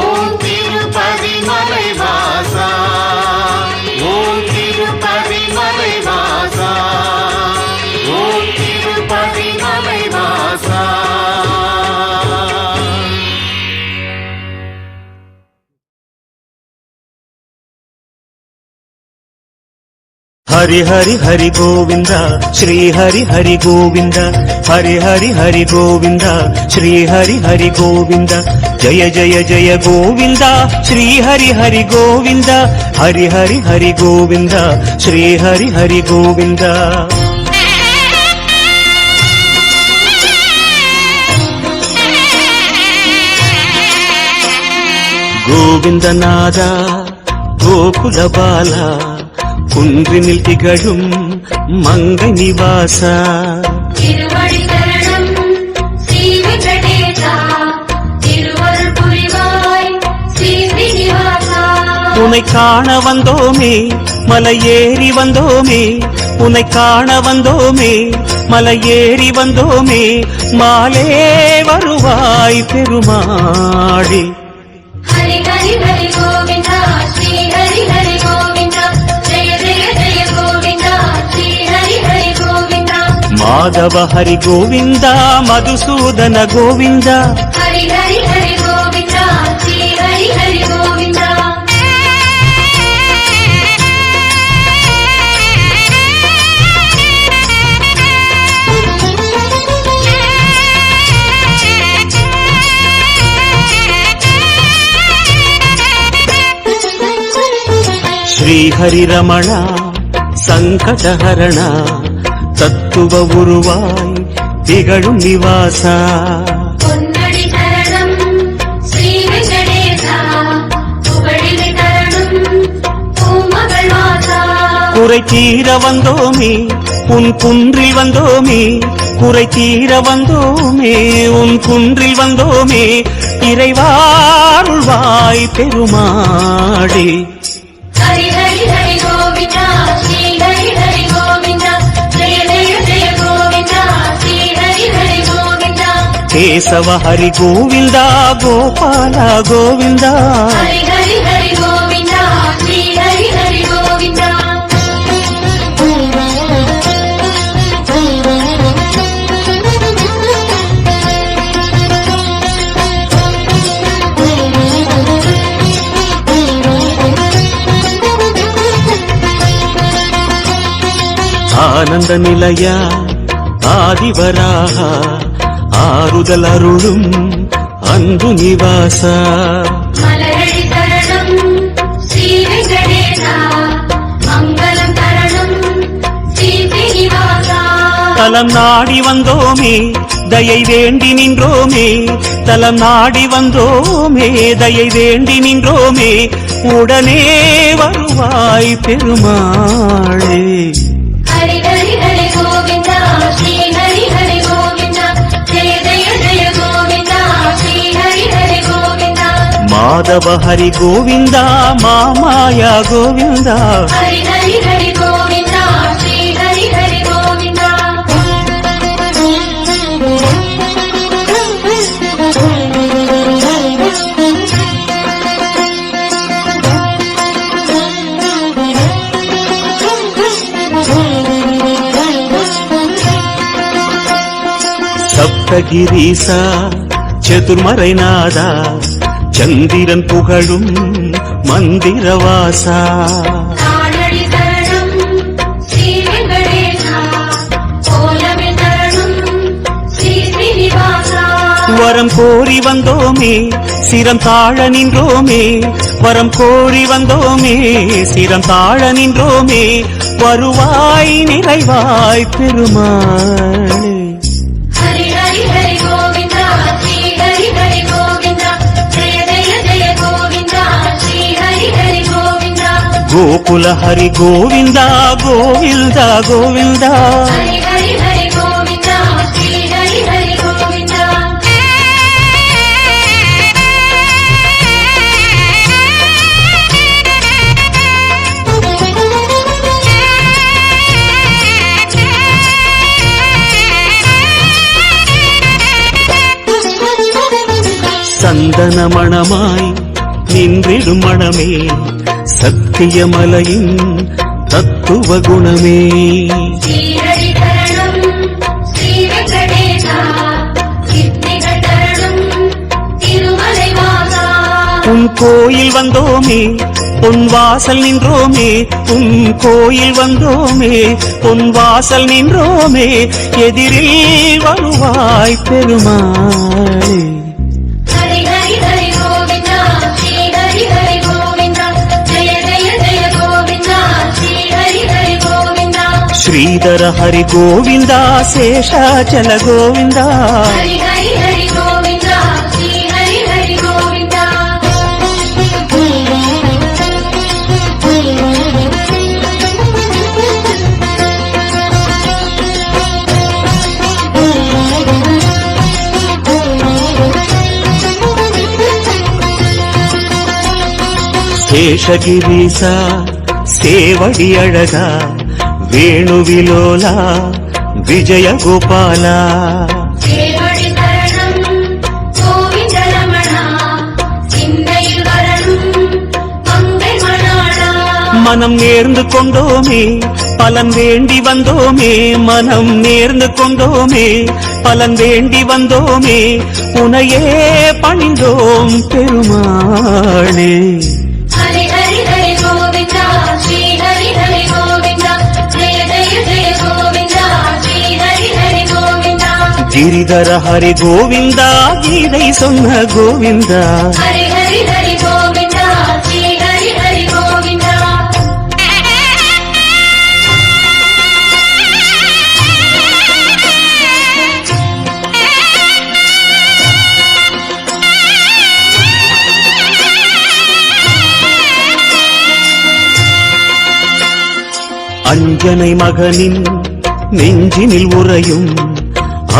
ஓம் திருப்பதி மலைவாசா. ஓம் திருப்பதி மலைவாசா. ஓம் திருப்பதி மலைவாசா. हरि हरि हरि गोविंद श्री हरि हरि गोविंद. हरि हरि हरि गोविंद श्री हरि हरि गोविंद. जय जय जय गोविंद श्री हरि हरि गोविंद. हरि हरि हरि गोविंद श्री हरि हरि गोविंद. गोविंदनाद गोकुल बाला குன்றினில் திகழும் மங்கை நிவாசா. திருவடி சரணம் ஸ்ரீ வெங்கடேசா, திருவருள் புரிவாய் ஸ்ரீ ஸ்ரீனிவாசா. உன்னை காண வந்தோமே மலை ஏறி வந்தோமே. உன்னை காண வந்தோமே மலை ஏறி வந்தோமே. மாலே வருவாய் பெருமாளே. ஹரி ஹரி ஹரி கோவிந்தா ஸ்ரீ ஹரி ஹரி கோவிந்தா. మాధవ హరి గోవింద మధుసూదన గోవింద హరి హరి హరి గోవింద శ్రీ హరి హరి గోవింద ஸ்ரீஹரி ரமண சங்கடஹரண தத்துவ உருவாய் திகழும் நிவாசா பொன்னடி சரணம் ஸ்ரீ வெங்கடேசா புகழினை தரணும் பூமகள் வாசா குறை தீர வந்தோமே உன் குன்றில் வந்தோமே குறை தீர வந்தோமே உன் குன்றில் வந்தோமே இறைவாருள்வாய் பெருமாளே ஹரி ஹரி ஹரி கோவிந்தா ஸ்ரீ ஹரி ஹரி கோவிந்தா ஜெய ஜெய ஜெய கோவிந்தா ஸ்ரீ ஹரி ஹரி கோவிந்தா கேசவ ஹரி கோவிந்தா கோபால கோவிந்தா ஹரி ஹரி ஹரி கோவிந்தா ஸ்ரீ ஹரி ஹரி கோவிந்தா ஆனந்த நிலைய ஆதிவராக ஆறுதல் அருளும் அன்பு நிவாசா மலரடி தரணம் ஸ்ரீ வெங்கடேசா மங்களம் தரணம் ஸ்ரீ ஸ்ரீனிவாசா தலம் நாடி வந்தோமே தயை வேண்டி நின்றோமே தலம் நாடி வந்தோமே தயை வேண்டி நின்றோமே உடனே வருவாய் பெருமாளே ஹரி ஹரி ஹரி கோவிந்தா ஸ்ரீ ஹரி ஹரி கோவிந்தா ஜெய ஜெய ஜெய கோவிந்தா ஸ்ரீ ஹரி ஹரி கோவிந்தா மாதவ ஹரி கோவிந்தா மாமாயா கோவிந்தா ஹரி ஹரி ஹரி கோவிந்தா ஸ்ரீ ஹரி ஹரி கோவிந்தா சப்தகிரீசா சதுர்மறைநாதா சந்திரன் புகழும் மந்திரவாசா தானடி தரணம் ஸ்ரீ வெங்கடேசா கோலமே தரணம் ஸ்ரீ ஸ்ரீனிவாசா வரம் கோரி வந்தோமே சிரம் தாழ நின்றோமே வரம் கோரி வந்தோமே சிரம் தாழ நின்றோமே வருவாய் நிறைவாய் பெருமாளே ஹரி ஹரி ஹரி கோவிந்தா ஸ்ரீ ஹரி ஹரி கோவிந்தா ஜெய ஜெய ஜெய கோவிந்தா ஸ்ரீ ஹரி ஹரி கோவிந்தா கோகுல ஹரி கோவிந்தா கோவிந்தா கோவிந்தா ஹரி ஹரி ஹரி கோவிந்தா ஸ்ரீ ஹரி ஹரி கோவிந்தா சந்தன மணமாய் நின்றிடும் மணமே சத்தியமலையின் தத்துவ குணமே ஸ்ரீ ஹரி தரணம் ஸ்ரீ வெங்கடேசா சித்திகள் தரணம் திருமலை வாசா உன் கோயில் வந்தோமே உன் வாசல் நின்றோமே உன் கோயில் வந்தோமே உன் வாசல் நின்றோமே எதிரில் வருவாய் பெருமாளே ஹரி ஹரி ஹரி கோவிந்தா ஸ்ரீ ஹரி ஹரி கோவிந்தா ஜெய ஜெய ஜெய கோவிந்தா ஸ்ரீ ஹரி ஹரி கோவிந்தா ಶ್ರೀಧರ ಹರಿ ಗೋವಿಂದ ಶೇಷಾಚಲ ಗೋವಿಂದ ஹரி ஹரி ஹரி கோவிந்தா ஸ்ரீ ஹரி ஹரி கோவிந்தா ಶೇಷಗಿರೀಸ ಸೇವಡಿ ಅಳಗ ವೇಣುವಿಲೋಲ ವಿಜಯ ಗೋಪಾಲ சேவடி தரணம் கோவிந்த ரமணா சிந்தையில் வரணும் மங்கை மணாளா மனம் நேர்ந்து கொண்டோமே பலன் வேண்டி வந்தோமே மனம் நேர்ந்து கொண்டோமே பலன் வேண்டி வந்தோமே உனையே பணிந்தோம் பெருமாளே ஹரி ஹரி ஹரி கோவிந்தா ஸ்ரீ ஹரி ஹரி கோவிந்தா ஜெய ஜெய ஜெய கோவிந்தா ஸ்ரீ ஹரி ஹரி கோவிந்தா கிரிதர ஹரி கோவிந்தா கீதை சொன்ன கோவிந்தா ஹரி ஹரி ஹரி கோவிந்தா ஸ்ரீ ஹரி ஹரி கோவிந்தா அஞ்சனை மகனின் நெஞ்சினில் உறையும்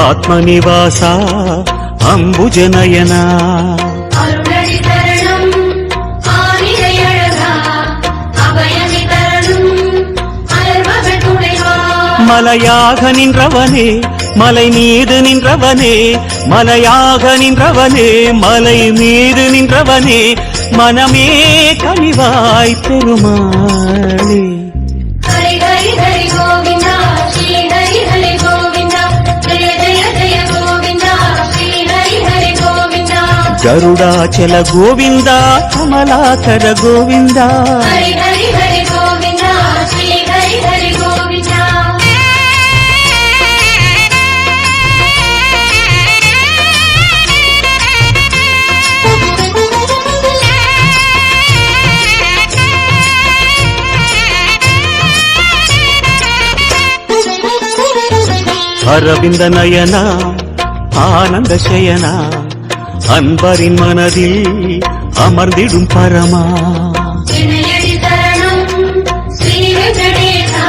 ஆத்மநிவாசா அம்புஜநயனா அருளடி தரணம் ஆனிரை அழகா அபயமி தரணம் அலர்மகள் துணைவா மலையாக நின்றவனே மலை மீது நின்றவனே மலையாக நின்றவனே மலை மீது நின்றவனே மனமே கனிவாய் பெருமாளே ஹரி ஹரி ஹரி கோவிந்தா ஸ்ரீ ஹரி ஹரி கோவிந்தா ஜெய ஜெய ஜெய கோவிந்தா ஸ்ரீ ஹரி ஹரி கோவிந்தா கருடாச்சல கோவிந்தா கமலாகர கோவிந்தா ஹரி ஹரி ஹரி கோவிந்தா ஸ்ரீ ஹரி ஹரி கோவிந்தா அரவிந்த நயனா ஆனந்த சயனா அன்பரின் மனதில் அமர்ந்திடும் பரமா இணையடி தரணம் ஸ்ரீ வெங்கடேசா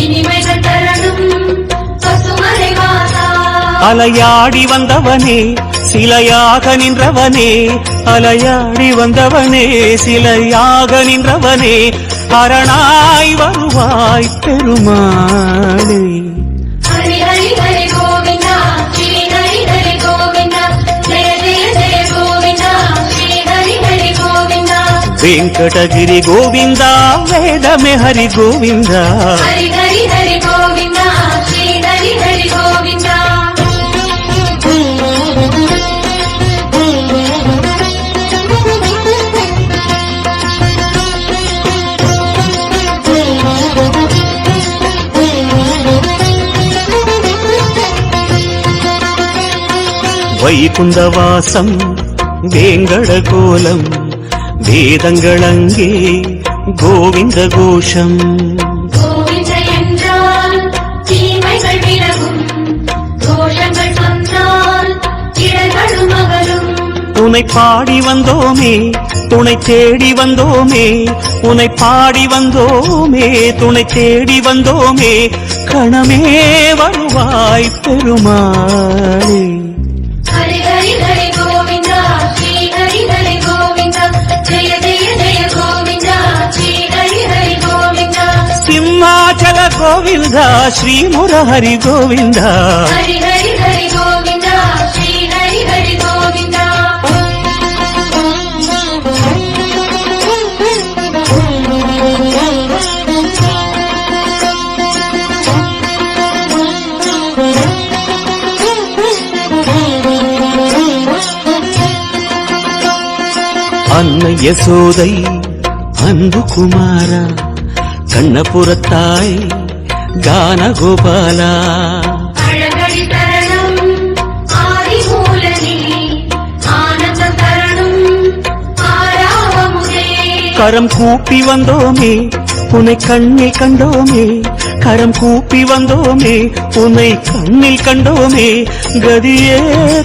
இனிமைகள் தரணம் பசுமலை வாசா அலையாடி வந்தவனே சிலையாக நின்றவனே அலையாடி வந்தவனே சிலையாக நின்றவனே அரணாய் வருவாய் பெருமாளே ஹரி ஹரி ஹரி கோவிந்தா ஸ்ரீ ஹரி ஹரி கோவிந்தா ஜெய ஜெய ஜெய கோவிந்தா ஸ்ரீ ஹரி ஹரி கோவிந்தா வெங்கடகிரி கோவிந்தா வேதமே ஹரி கோவிந்தா ஹரி ஹரி ஹரி கோவிந்தா ஸ்ரீ ஹரி ஹரி கோவிந்தா வைகுந்தவாசம் வேங்கட கோலம் வேதங்களங்கே கோவிந்த கோஷம் கோவிந்த என்றால் தீமைகள் விலகும் தோஷங்கள் சொன்னால் இடர்களும் அகலும் உன்னை பாடி வந்தோமே துணை தேடி வந்தோமே உன்னை பாடி வந்தோமே துணை தேடி வந்தோமே கணமே வருவாய் பெருமாளே ஹரி ஹரி ஹரி கோவிந்தா ஸ்ரீ ஹரி ஹரி கோவிந்தா ஜெய ஜெய ஜெய கோவிந்தா ஸ்ரீ ஹரி ஹரி கோவிந்தா சிம்மாச்சல கோவிந்தா ஸ்ரீ முரஹரி கோவிந்தா ஹரி ஹரி ஹரி கோவிந்தா ஸ்ரீ ஹரி ஹரி கோவிந்தா அன்னை யசோதை அன்பு குமாரா கண்ணபுரத்தாய் கான கோபாலா அழகடி தரணம் ஆதி மூலனே ஆனந்தம் தரணம் ஆராவமுதே கரம் கூப்பி வந்தோமே உன்னை கண்ணில் கண்டோமே கரம் கூப்பி வந்தோமே உன்னை கண்ணில் கண்டோமே கதியே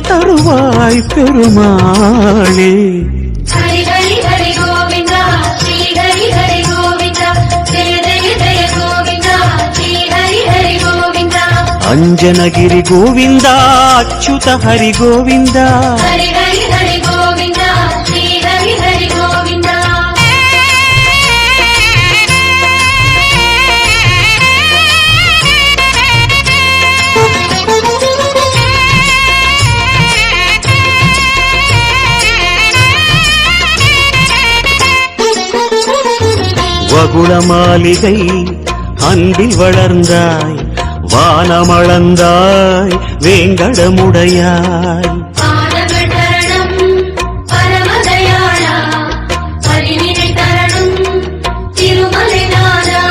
தருவாய் பெருமாளே ஹரி ஹரி ஹரி கோவிந்தா ஸ்ரீ ஹரி ஹரி கோவிந்தா ஜெய ஜெய ஜெய கோவிந்தா ஸ்ரீ ஹரி ஹரி கோவிந்தா அஞ்சனகிரி கோவிந்தா அச்சுத ஹரி கோவிந்தா ஹரி ஹரி ஹரி கோவிந்தா ஸ்ரீ ஹரி ஹரி கோவிந்தா வகுள மாளிகை அன்பில் வளர்ந்தாய், வானமளந்தாய் வேங்கடமுடையாய். பாதங்கள் தரணம் பரமதயாளா, பரிநிலை தரணம் திருமலை நாதா.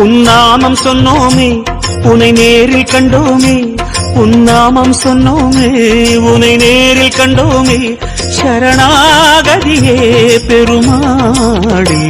உன்னாமம் சொன்னோமே உனை நேரில் கண்டோமே, உன்னாமம் சொன்னோமே உனை நேரில் கண்டோமே, சரணாகதியே பெருமாளே.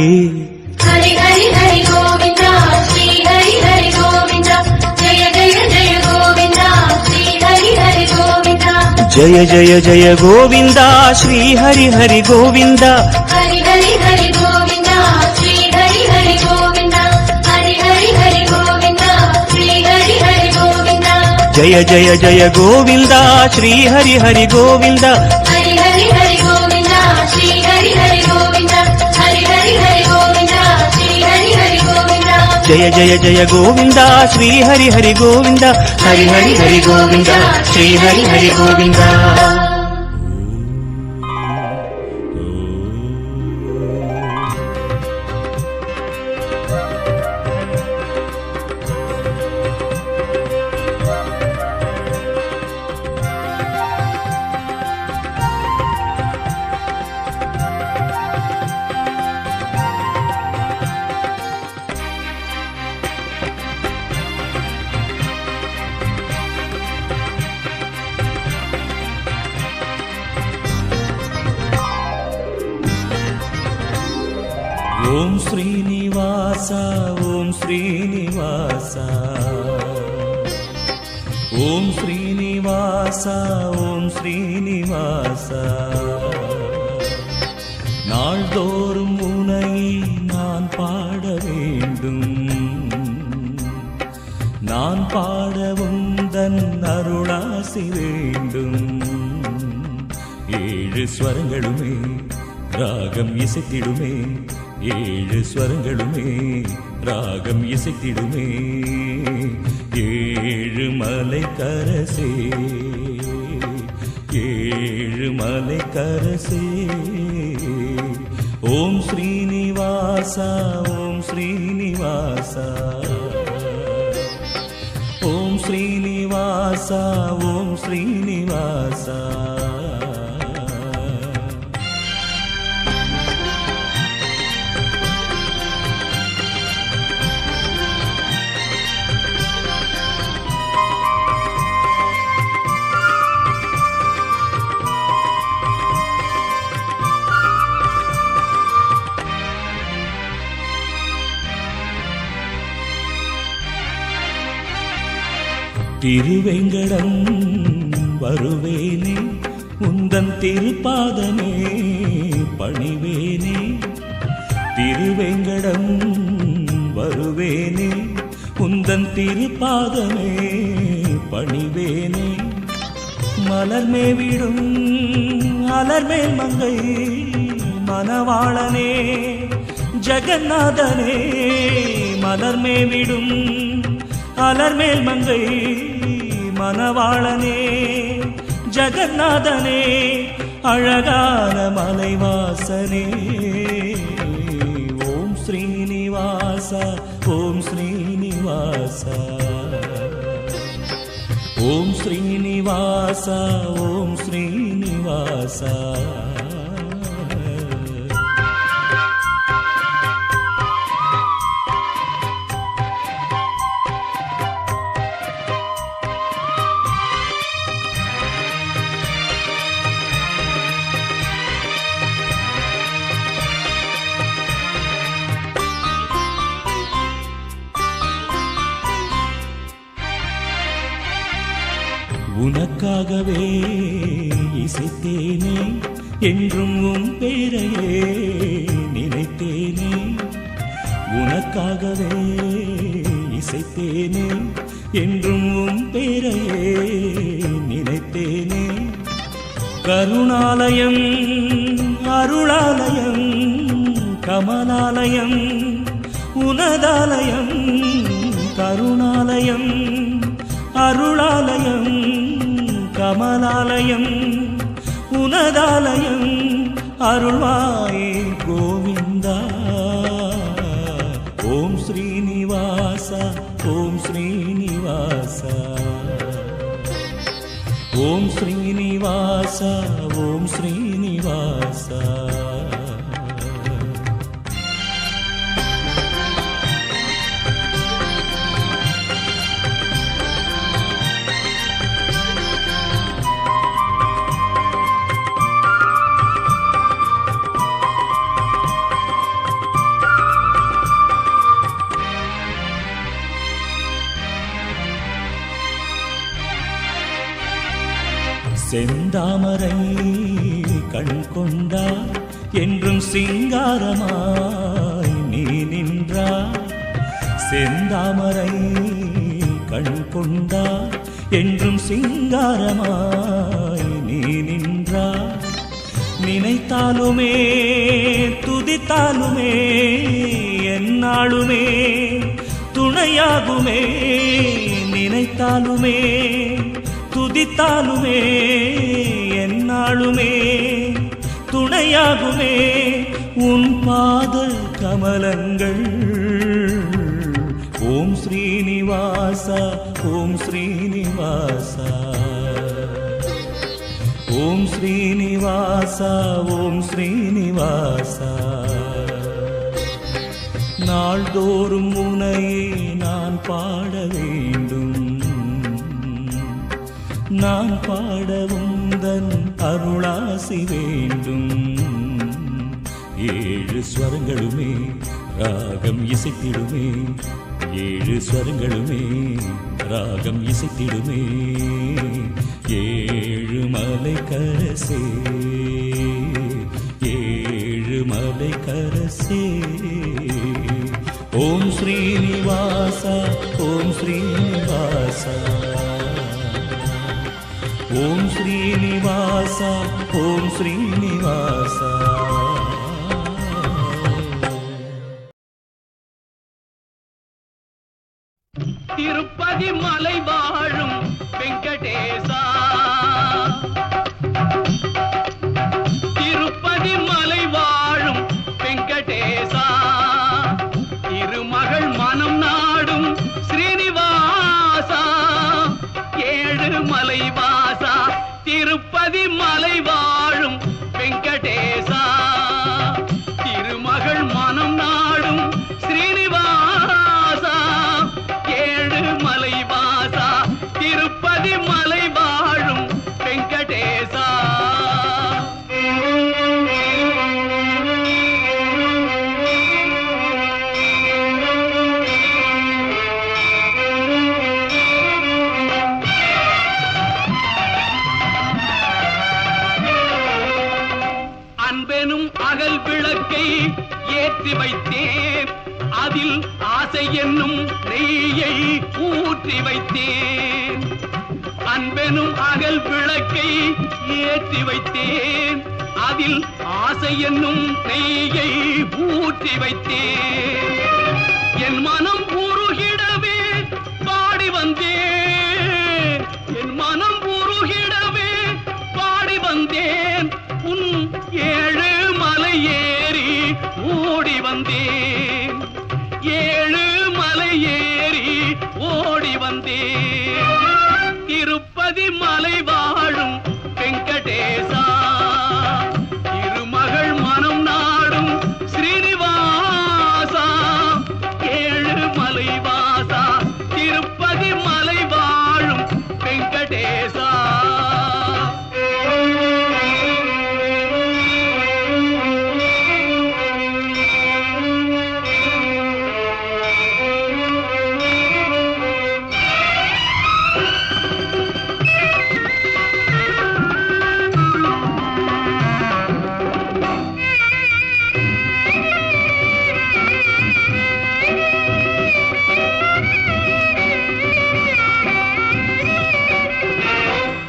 ஹரி ஹரி ஹரி கோவிந்தா, ஸ்ரீ ஹரி ஹரி கோவிந்தா, ஜெய ஜெய ஜெய கோவிந்தா, ஸ்ரீ ஹரி ஹரி கோவிந்தா. ஜய ஜய ஜய கோவிந்தா, ஸ்ரீ ஹரி ஹரி கோவிந்தா. ஹரி ஹரி ஹரி கோவிந்தா, ஸ்ரீ ஹரி ஹரி கோவிந்தா, ஹரி ஹரி ஹரி கோவிந்தா, ஸ்ரீ ஹரி ஹரி கோவிந்தா. ஜய ஜய ஜய கோவிந்தா, ஸ்ரீ ஹரி ஹரி கோவிந்தா. ஹரி ஹரி ஹரி கோவிந்தா, ஸ்ரீ ஹரி ஹரி கோவிந்தா, ஹரி ஹரி ஹரி கோவிந்தா, ஸ்ரீ ஹரி ஹரி கோவிந்தா. ஜய ஜய ஜய கோவிந்தா, ஸ்ரீ ஹரி ஹரி கோவிந்தா. ஹரி ஹரி ஹரி கோவிந்தா, ஸ்ரீ ஹரி ஹரி கோவிந்தா. ஓம் ஸ்ரீனிவாச ஓம் ஸ்ரீனிவாச ஓம் ஸ்ரீனிவாச ஓம் ஸ்ரீனிவாச. நாள்தோறும் உனை நான் பாட வேண்டும், நான் பாடவும் தன் அருளாசி வேண்டும். ஏழு ஸ்வரங்களுமே ராகம் இசைத்திடுமே, ஏழு ஸ்வரங்களுமே ராகம் இசைத்திடுமே. ஏழு மலை கரசே, ஏழு மலை கரசே. ஓம் ஸ்ரீனிவாச ஓம் ஸ்ரீனிவாச ஓம் ஸ்ரீனிவாச ஓம் ஸ்ரீனிவாச. திருவேங்கடம் வருவேனே, உந்தன் திருப்பாதமே பணிவேனே. திருவேங்கடம் வருவேனே, உந்தன் திருப்பாதமே பணிவேனே. மலர்மேவிடும் அலர்மேல் மங்கை மணவாளனே ஜெகநாதனே. மலர்மேவிடும் அலர்மேல் மங்கை மணவாளனே ஜெகநாதனே. அழகான மலைவாசனே. ஓம் ஸ்ரீனிவாச ஓம் ஸ்ரீனிவாச ஓம் ஸ்ரீனிவாச ஓம் ஸ்ரீனிவாச. உனக்காகவே இசைத்தேனே, என்றும் உன் பேரையே நினைத்தேனே. உனக்காகவே இசைத்தேனே, என்றும் உன் பேரையே நினைத்தேனே. கருணாலயம் அருளாலயம் கமலாலயம் உனதாலயம். கருணாலயம் அருளாலயம் கமலாலயம் உனதாலயம். அருள்வாயே கோவிந்தா ஓம் ஸ்ரீனிவாசா ஓம் ஸ்ரீனிவாசா. செந்தாமரை கண் கொண்டார் என்றும் சிங்காரமாய் நீ நின்றார். செந்தாமரை கண் கொண்டார் என்றும் சிங்காரமாய் நீ நின்றார். நினைத்தாலுமே துதித்தாலுமே எந்நாளுமே துணையாகுமே. நினைத்தாலுமே துதித்தாலுமே எந்நாளுமே துணையாகுமே. உன் பாத கமலங்கள் ஓம் ஸ்ரீனிவாசா ஓம் ஸ்ரீனிவாசா. ஓம் ஸ்ரீனிவாசா ஓம் ஸ்ரீனிவாசா. நாள்தோறும் உனையே நான் பாட வேண்டும். நான் பாட உந்தன் அருளாசி வேண்டும். ஏழு ஸ்வரங்களுமே ராகம் இசைத்திடுமே. ஏழு ஸ்வரங்களுமே ராகம் இசைத்திடுமே. ஏழு மலை கரசே ஏழு மலை கரசே. ஓம் ஸ்ரீனிவாசா ஓம் ஸ்ரீனிவாசா. ஓம் ஸ்ரீனிவாசா ஓம் ஸ்ரீனிவாசா. திருப்பதி மலை வாழும் வெங்கடேசா. திருப்பதி மலை வாழும் வெங்கடேசா. திருமகள் மனம் நாடும் ஸ்ரீனிவாசா. ஏழு மலை வாசா திருப்பதி மலை வாழும் வெங்கடேசா. திருமகள் மனம் நாடும் ஸ்ரீனிவாசா. ஏழு மலை வாசா திருப்பதி மலை வாழும் வெங்கடேசா. அன்பெனும் அகல் விளக்கை ஏற்றி வைத்தேன். அதில் ஆசை என்னும் நெய்யை ஊற்றி வைத்தேன். அன்பெனும் அகல் விளக்கை ஏற்றி வைத்தேன். அதில் ஆசை என்னும் நெய்யை ஊற்றி வைத்தேன். என் மனம் உருகிடவே பாடி வந்தேன். என் மனம் உருகிடவே பாடி வந்தேன். உன் ஏழு மலை ஏறி ஓடி வந்தேன். ஏழு மலை ஏறி ஓடி வந்தேன். திருப்பதி மலை வாழும் வெங்கடேசா. திருமகள் மனம் நாடும் ஸ்ரீனிவாசா. ஏழு மலை வாசா திருப்பதி மலை வாழும் வெங்கடேசா.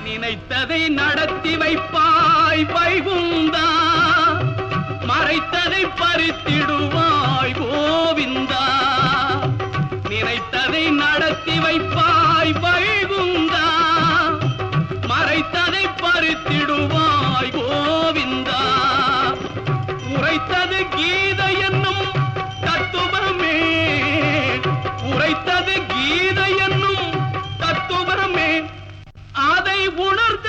நினைத்ததை நடத்தி வைப்பாய் வைகுந்தா. மறைத்ததை பறித்திடுவாய் கோவிந்தா. நினைத்ததை நடத்தி வைப்பாய் வைகுந்தா. மறைத்ததை பறித்திடுவாய் கோவிந்தா. உரைத்தது கீதை என்னும் தத்துவமே. உரைத்தது கீதை என்னும் தத்துவமே. அதை உணர்த்த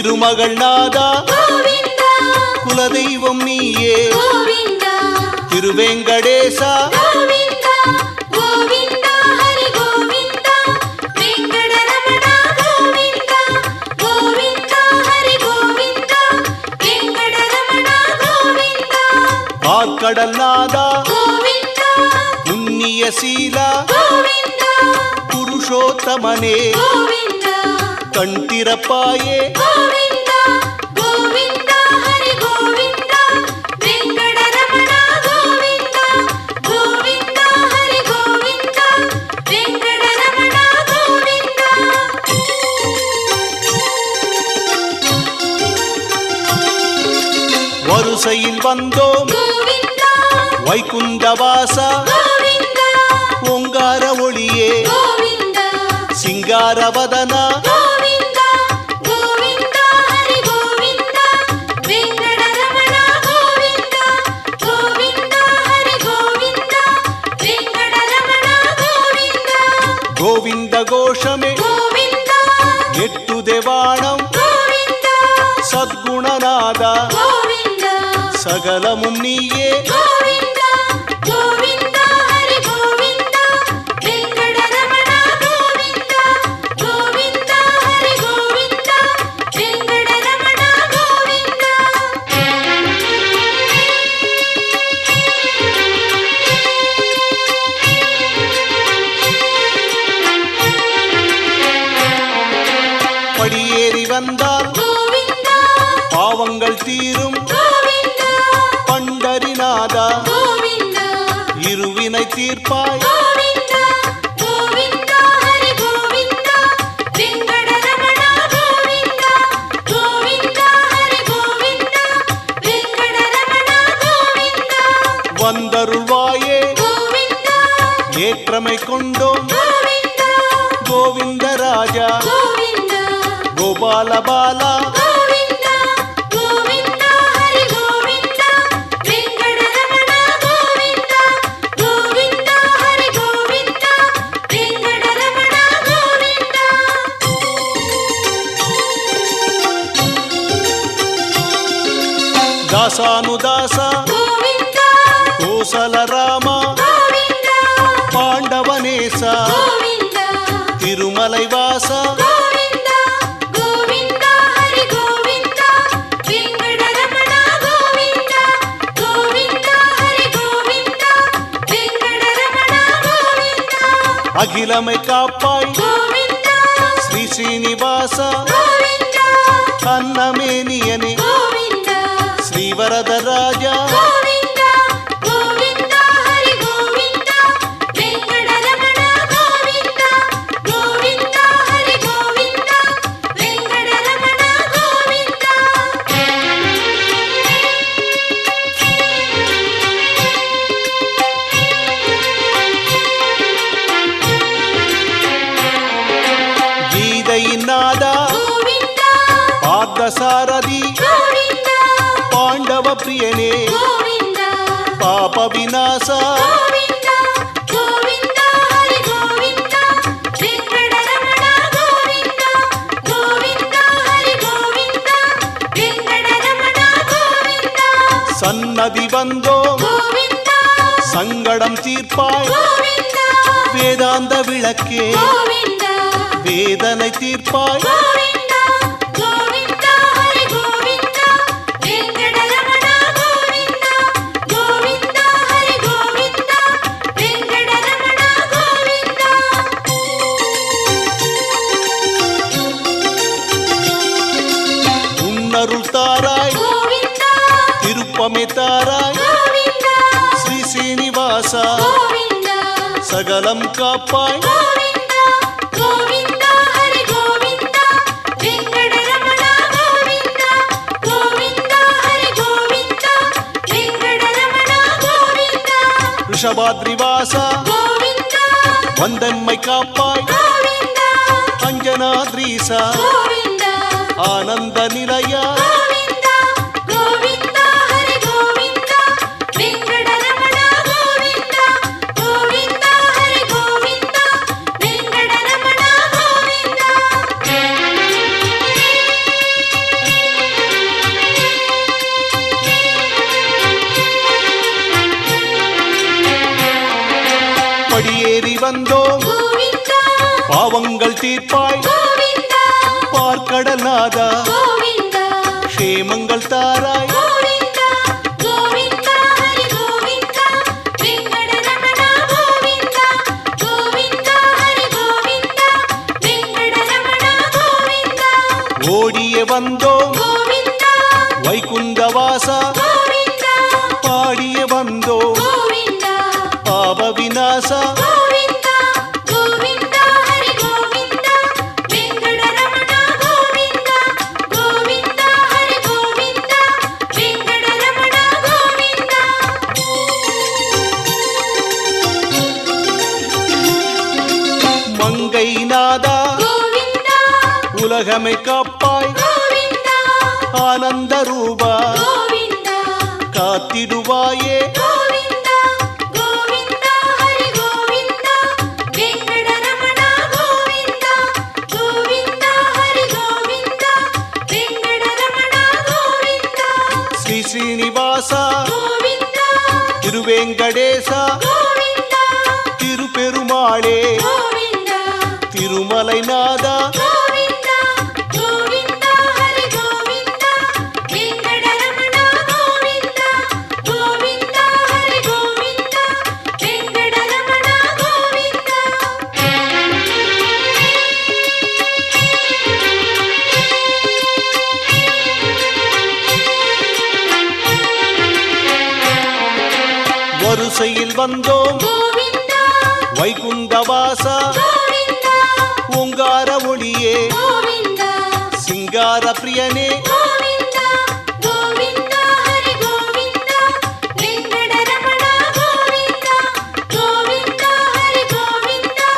திருமகள் நாதா கோவிந்தா குலதெய்வம் நீயே கோவிந்தா திருவேங்கடேசா கோவிந்தா கோவிந்தா ஹரி கோவிந்தா வெங்கடரமணா கோவிந்தா கோவிந்தா ஹரி கோவிந்தா வெங்கடரமணா கோவிந்தா ஆற்கடல் நாதா கோவிந்தா புண்ணிய சீலா கோவிந்தா புருஷோத்தமனே கோவிந்தா கண் திறப்பாயே கோவிந்தா கோவிந்தா ஹரி கோவிந்தா வெங்கடரமணா கோவிந்தா கோவிந்தா ஹரி கோவிந்தா வெங்கடரமணா கோவிந்தா வரிசையில் வந்தோம் கோவிந்தா வைகுந்தவாசா கோவிந்தா ஓங்கார ஒளியே கோவிந்தா சிங்காரவதனா கோவிந்தா கோவிந்தா ஹரி கோவிந்தா வெங்கடரமணா கோவிந்தா கோவிந்தா ஹரி கோவிந்தா வெங்கடரமணா கோவிந்தா கோவிந்த கோஷமே கோவிந்தா எட்டு தேவாணம் கோவிந்தா சத்குணநாதா கோவிந்தா சகலமும் நீயே கோவிந்தா கோவிந்தா ஹரி கோவிந்தா வெங்கடரமணா கோவிந்தா கோவிந்தா ஹரி கோவிந்தா வெங்கடரமணா கோவிந்தா படியேறி வந்தால் கோவிந்தா பாவங்கள் தீரும் கோவிந்தா பண்டரிநாதா கோவிந்தா இருவினை தீர்ப்பாய் கோவிந்தா கோவிந்தா ஹரி கோவிந்தா வெங்கடரமணா கோவிந்தா கோவிந்தா ஹரி கோவிந்தா வெங்கடரமணா கோவிந்தா வந்தருள்வாயே கோவிந்தா ஏற்றமை கொண்டோம் கோவிந்தா கோவிந்தராஜா கோவிந்தா கோபால பாலா கோவிந்தா கோவிந்தா ஹரி கோவிந்தா வெங்கடரமணா கோவிந்தா கோவிந்தா ஹரி கோவிந்தா வெங்கடரமணா கோவிந்தா தாசானுதாசா கோவிந்தா கோசல ராமா கோவிந்தா பாண்டவனேசா கோவிந்தா திருமலை வாசா கோவிந்தா கோவிந்தா ஹரி கோவிந்தா வெங்கடரமணா கோவிந்தா கோவிந்தா ஹரி கோவிந்தா வெங்கடரமணா கோவிந்தா அகிலமை காப்பாய் கோவிந்தா ஸ்ரீ ஸ்ரீனிவாசா கோவிந்தா அன்னமேனியனே கோவிந்தா ஸ்ரீவரதராஜா கோவிந்தா கோவிந்தா ஹரி கோவிந்தா வெங்கடரமணா கோவிந்தா கோவிந்தா ஹரி கோவிந்தா வெங்கடரமணா கோவிந்தா கீதையின் நாதா கோவிந்தா பார்த்தசாரதி கோவிந்தா பாண்டவ பிரியனே கோவிந்தா பாப விநாசா கோவிந்தா கோவிந்தா ஹரி கோவிந்தா வெங்கடரமணா கோவிந்தா கோவிந்தா ஹரி கோவிந்தா வெங்கடரமணா கோவிந்தா சன்னதி வந்தோம் கோவிந்தா சங்கடம் தீர்ப்பாய் கோவிந்தா வேதாந்த விளக்கே கோவிந்தா வேதனை தீர்ப்பாய் கோவிந்தா கோவிந்தா ஹரி கோவிந்தா வெங்கடரமணா கோவிந்தா கோவிந்தா ஹரி கோவிந்தா வெங்கடரமணா கோவிந்தா உன்னருள் தாராய் கோவிந்தா திருப்பமே தாராய் கோவிந்தா ஸ்ரீ ஸ்ரீனிவாசா கோவிந்தா சகலம் காப்பாய் கோவிந்தா கோவிந்தா ஹரி கோவிந்தா வெங்கடரமணா கோவிந்தா கோவிந்தா ஹரி கோவிந்தா வெங்கடரமணா கோவிந்தா ரிஷபாத்ரிவாசா கோவிந்தா வந்தம்மை காப்பாய் கோவிந்தா அஞ்சனாத்ரீசா கோவிந்தா ஆனந்த நிலையா கோவிந்தா கோவிந்தா ஹரி கோவிந்தா வெங்கடரமணா கோவிந்தா கோவிந்தா ஹரி கோவிந்தா வெங்கடரமணா கோவிந்தா ஏறி வந்தோம் கோவிந்தா பாவங்கள் தீர்ப்பாய் கோவிந்தா பார்க்கடல் நாதா கோவிந்தா க்ஷேமங்கள் தாராய் கோவிந்தா கோவிந்தா ஹரி கோவிந்தா வெங்கடரமண கோவிந்தா கோவிந்தா ஹரி கோவிந்தா வெங்கடரமண கோவிந்தா ஓடிய வந்தோம் கோவிந்தா வைகுந்த வாசா கோவிந்தா பாடிய வந்தோம் கோவிந்தா பாப விநாசா கோவிந்தா கோவிந்தா ஹரி கோவிந்தா வெங்கடரமண கோவிந்தா கோவிந்தா ஹரி கோவிந்தா வெங்கடரமண கோவிந்தா மங்கை நாதா கோவிந்தா உலகமை காப்பாய் கோவிந்தா ஆனந்த ரூபா கோவிந்தா காத்திடுவாயே கோவிந்தா கோவிந்தா ஹரி கோவிந்தா வெங்கடரமண கோவிந்தா கோவிந்தா ஹரி கோவிந்தா வெங்கடரமண கோவிந்தா ஸ்ரீ ஸ்ரீனிவாசா கோவிந்தா திருவேங்கடேசா கோவிந்தா திருப்பெருமாளே கோவிந்தா திருமலை நாதா கோவிந்தா கோவிந்தா ஹரி கோவிந்தா வெங்கடரமண கோவிந்தா கோவிந்தா ஹரி கோவிந்தா வெங்கடரமண கோவிந்தா வரிசையில் வந்தோம் கோவிந்தா வைகுந்த வாசா கோவிந்தா ஓங்கார ஒளியே கோவிந்தா சிங்கார பிரியனே கோவிந்தா கோவிந்தா ஹரி கோவிந்தா வெங்கடரமண கோவிந்தா கோவிந்தா ஹரி கோவிந்தா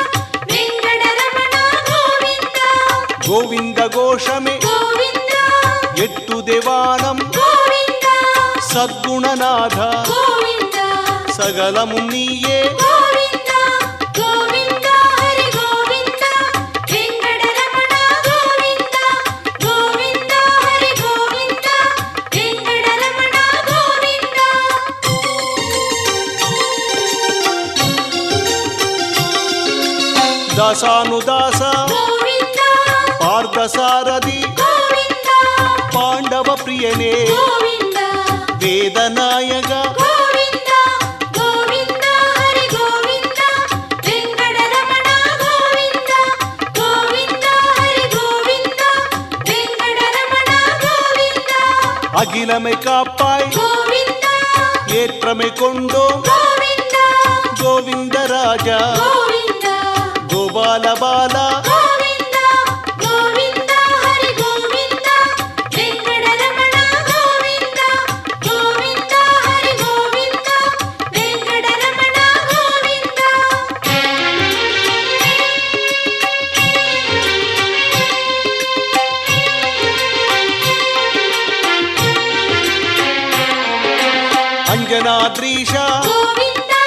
வெங்கடரமண கோவிந்தா கோவிந்த கோஷமே கோவிந்தா எட்டு தேவானம் கோவிந்தா சத்குணநாத கோவிந்தா சகலமும் நீயே கோவிந்தா கோவிந்தா ஹரி கோவிந்தா வெங்கடரமண கோவிந்தா கோவிந்தா ஹரி கோவிந்தா வெங்கடரமண கோவிந்தா தாசானுதாச கோவிந்தா பார்த்தசாரதி கோவிந்தா பாண்டவ பிரியனே கோவிந்தா வேதநாயக கோவிந்தா கோவிந்தா ஹரி கோவிந்தா வெங்கடரமண கோவிந்தா கோவிந்தா ஹரி கோவிந்தா வெங்கடரமண கோவிந்தா அகிலமை காப்பாய் கோவிந்தா ஏற்றமை கொண்டோம் கோவிந்தா கோவிந்த ராஜா கோவிந்தா கோபால பாலா கோவிந்தா கோவிந்தா ஹரி கோவிந்தா வெங்கடரமண கோவிந்தா கோவிந்தா ஹரி கோவிந்தா வெங்கடரமண கோவிந்தா அஞ்சனாத்ரீஷா கோவிந்தா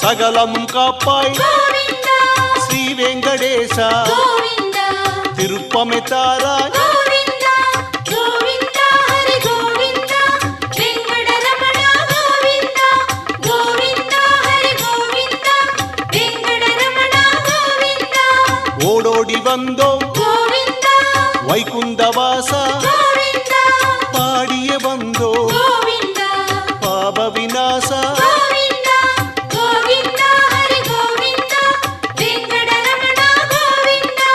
சகலமும் காப்பாய் கோவிந்தா ஸ்ரீ வெங்கடேசா கோவிந்தா திருப்பமை தாராய் கோவிந்தா கோவிந்தா ஹரி கோவிந்தா வெங்கடரமண கோவிந்தா கோவிந்தா ஹரி கோவிந்தா வெங்கடரமண கோவிந்தா ஓடோடி வந்தோம் கோவிந்தா வைகுந்த வாசா கோவிந்தா பாடிய வந்தோம் கோவிந்தா பாப விநாசா கோவிந்தா கோவிந்தா ஹரி கோவிந்தா வெங்கடரமண கோவிந்தா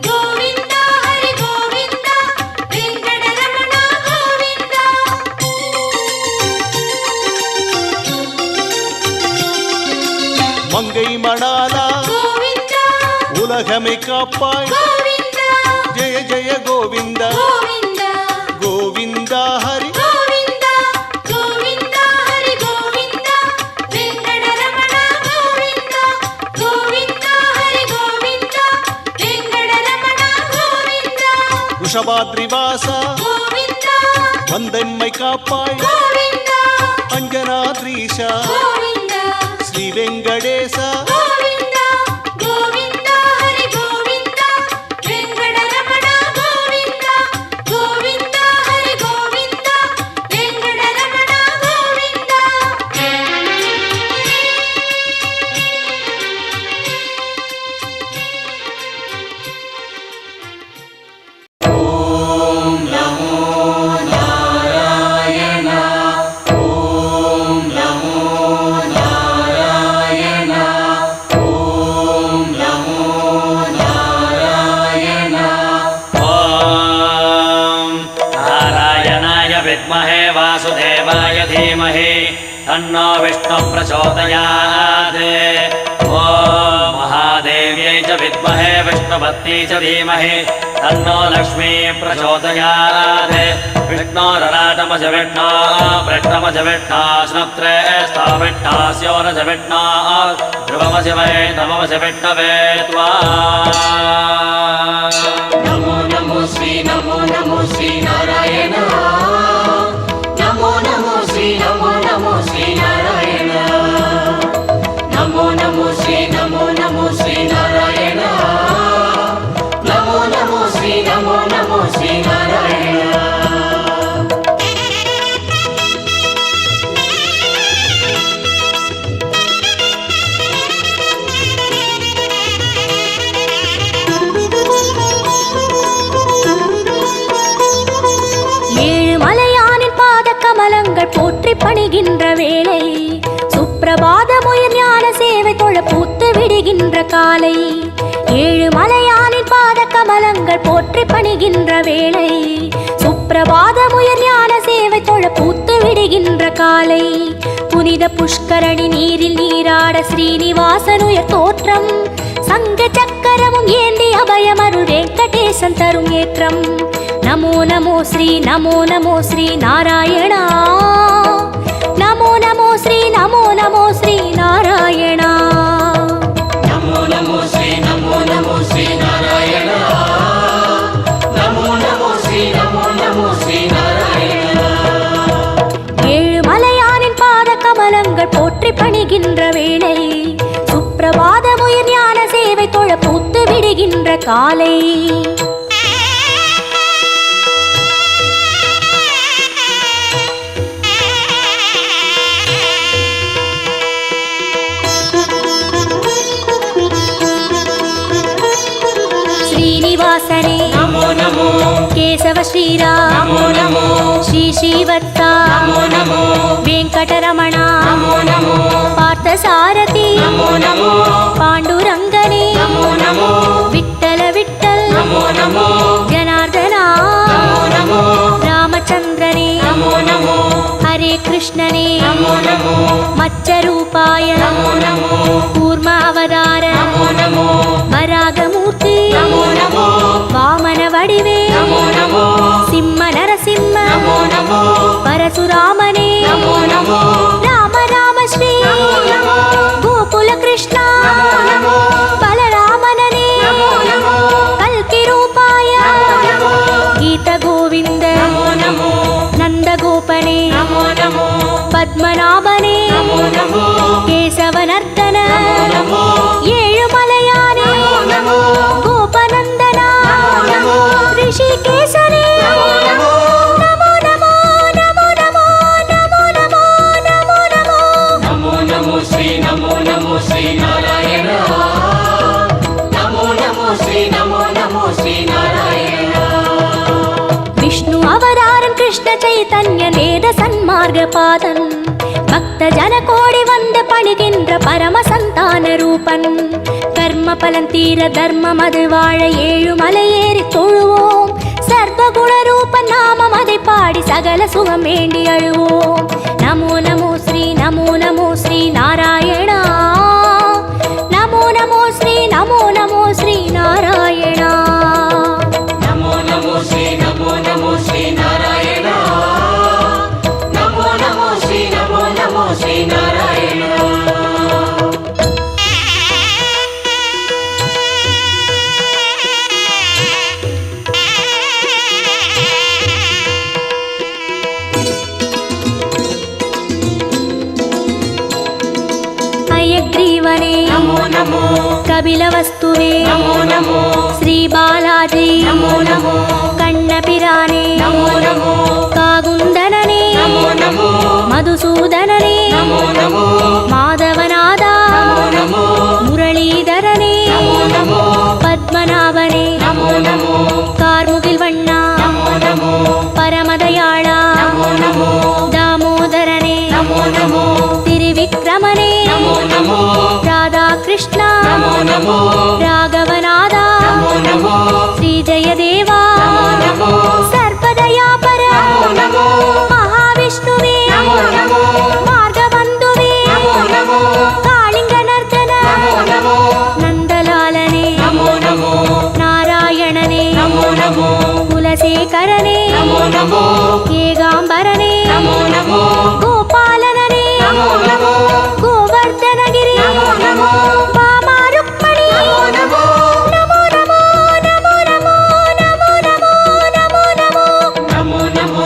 கோவிந்தா ஹரி கோவிந்தா வெங்கடரமண கோவிந்தா மங்கை மணாலா கோவிந்தா உலகமை காப்பாய் கோவிந்தா ஜெய ஜெய கோவிந்த கோவிந்தா கோவிந்தா ஹரி கோவிந்தா கோவிந்தா ஹரி கோவிந்தா வெங்கடரமண கோவிந்தா கோவிந்தா ஹரி கோவிந்தா வெங்கடரமண கோவிந்தா ಋಷಭಾದ್ರಿವಾಸ கோவிந்தா வந்தெம்மை காப்பாய் கோவிந்தா அஞ்சனாத்ரீஷ கோவிந்தா ஸ்ரீ வெங்கடேச கோவிந்தா கோவிந்தா ஹரி கோவிந்தா வெங்கடரமண கோவிந்தா கோவிந்தா ஹரி கோவிந்தா வெங்கடரமண கோவிந்தா विद्महे वासुदेवाय धीमहि तन्नो विष्णुः प्रचोदयात्। ॐ महादेव्यै च विद्महे विष्णुपत्न्यै च धीमहि तन्नो लक्ष्मी प्रचोदयात्। विष्णोरराटमज विष्णो वृष्णमज विष्णो स्नप्त्रे स्थाविष्णास्योरज विष्णो ध्रुवमज वै नममज विष्णवे त्वा। नमो नमो श्री नारायण। नमो नमो श्री नारायण। नमो नमो श्री नारायण। नमो नमो श्री नारायण। போற்றி பணிகின்ற வேளை சுப்பிரபாதமுயர் ஞான சேவை தொழ பூத்து விடுகின்ற காலை ஏழு மலையானின் பாத கமலங்கள் போற்றி பணிகின்ற வேளை சுப்பிரபாதமுயர் ஞான சேவை தொழ பூத்து விடுகின்ற காலை புனித புஷ்கரணி நீரில் நீராட ஸ்ரீனிவாசனுயர் தோற்றம் சங்க சக்கரமும் ஏந்தி அபயமருள் வெங்கடேசன் தரும் ஏற்றம் நமோ நமோ ஸ்ரீ நாராயணா நமோ நமோ ஸ்ரீ நாராயணா நமோ நமோ ஸ்ரீ நாராயணா நமோ நமோ ஸ்ரீ நாராயணா। ஏழு மலையானின் பாத கமலங்கள் போற்றி பணிகின்ற வேளை சுப்பிரபாதமுயர் ஞான சேவை தொழ பூத்து விடுகின்ற காலை श्रीनिवासने नमो नमो केशव श्रीराम नमो नमो श्री श्रीवत्सा नमो नमो वेंकटरमणा नमो नमो पार्थसारथी नमो नमो पांडुरंगने नमो नमो विठ्ठल विठ्ठल नमो नमो जनार्दना नमो नमो रामचंद्रने नमो नमो हरे कृष्णने नमो नमो मत्स्यरूपाय नमो नमो कूर्मावतार नमो नमो वरागमूर्ति नमो नमो वामन वडिवे नमो नमो सिंह नरसिंह नमो नमो परशुरामने नमो नमो राम राम श्री नमो गोकुल कृष्ण नमो बलरामनने नमो नमो कल्कि रूपाय नमो गीत गोविंद नमो नमो नंद गोपने नमो नमो पद्मनाभने नमो नमो केशवनर्दन नमो ஏழு மலையானே नमो கோபநந்தனா नमो ரிஷிகேசனே नमो நமோ நமோ நமோ நமோ நமோ நமோ நமோ நமோ नमो नमो श्री नारायण। नमो नमो श्री नारायण। विष्णु அவதாரன் கிருஷ்ண சைதன்ய நேத சன்மார்க பாதன் பக்த ஜன கோடி வந்து பணிகின்ற பரம சந்தான ரூபன் கர்ம பலன் தீர தர்மம் அது வாழ ஏழு மலையேறி தொழுவோம் சர்வகுண ரூபன் நாமம் அதை பாடி சகல சுகம் வேண்டி அழுவோம் நமோ நமோ ஸ்ரீ நாராயணா நமோ நமோ ஸ்ரீ நாராயணா नमो नमो श्री नारायण। नमो नमो श्री नारायण। हयग्रीवने नमो नमो कपिलवस्तुवे नमो नमो श्री बालाजी नमो नमो कण्णपिराने नमो नमो कागुन्दनने नमो नमो मधुसूदनने नमो नमो माधवनादा नमो नमो मुरलीधरने नमो नमो पद्मनाभने नमो नमो कार्मुगिल वण्णा नमो नमो परमदयाळा नमो नमो दामोदरने नमो नमो त्रिविक्रमने नमो नमो राधाकृष्ण नमो नमो राघवनादा नमो नमो श्रीजयदेवा नमो नमो सर्वदयापर नमो नमो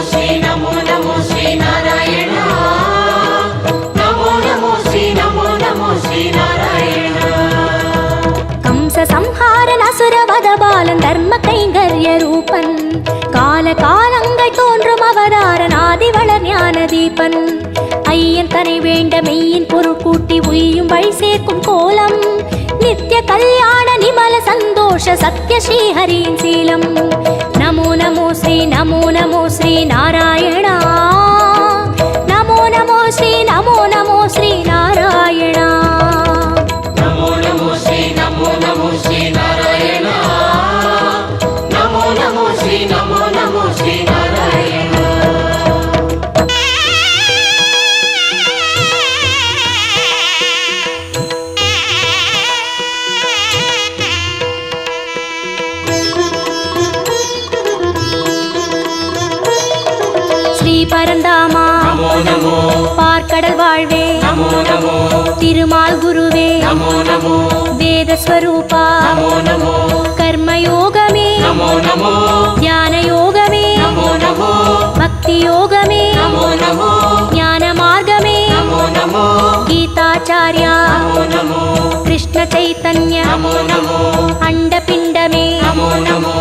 ஸ்ரீ நமோ நமோ ஸ்ரீ நாராயண நமோ நமோ ஸ்ரீ நமோ நமோ ஸ்ரீ நாராயண கம்ச சம்ஹாரன் அசுரவத பாலன் தர்ம கைங்கர்ய ரூபன் கால காலங்கள் தோன்றும் அவதாரன் ஆதிவளர் ஞான தீபன் ஐயன் தனை வேண்ட மெய்யின் பொருள் கூட்டி உய்யும் வழி சேர்க்கும் கோலம் நித்ய கல்யாண நிமல சந்தோஷ சத்ய ஸ்ரீஹரியின் சீலம் நமோ நமோ ஸ்ரீ நமோ நமோ ஸ்ரீ நாராயணா நமோ நமோ ஸ்ரீ நமோ நமோ ஸ்ரீ நாராயணா நமோ நமோ ஸ்ரீ நமோ நமோ ஸ்ரீ நாராயண நமோ நமோ ஸ்ரீ நமோ நமோ ஸ்ரீ நாராயண ஸ்ரீ பரந்தாமா நமோ நமோ பார்க்கடல் வாழ்வே நமோ நமோ திருமால் குருவே நமோ நமோ வேதஸ்வரூபா நமோ நமோ கர்மயோகமே நமோ நமோ ஞான யோகமே நமோ நமோ பக்தி யோகமே நமோ நமோ ஞான மார்க்கமே நமோ நமோ கீதாச்சார்யா நமோ நமோ கிருஷ்ண சைத்தன்ய நமோ நமோ அண்டபிண்டமே நமோ நமோ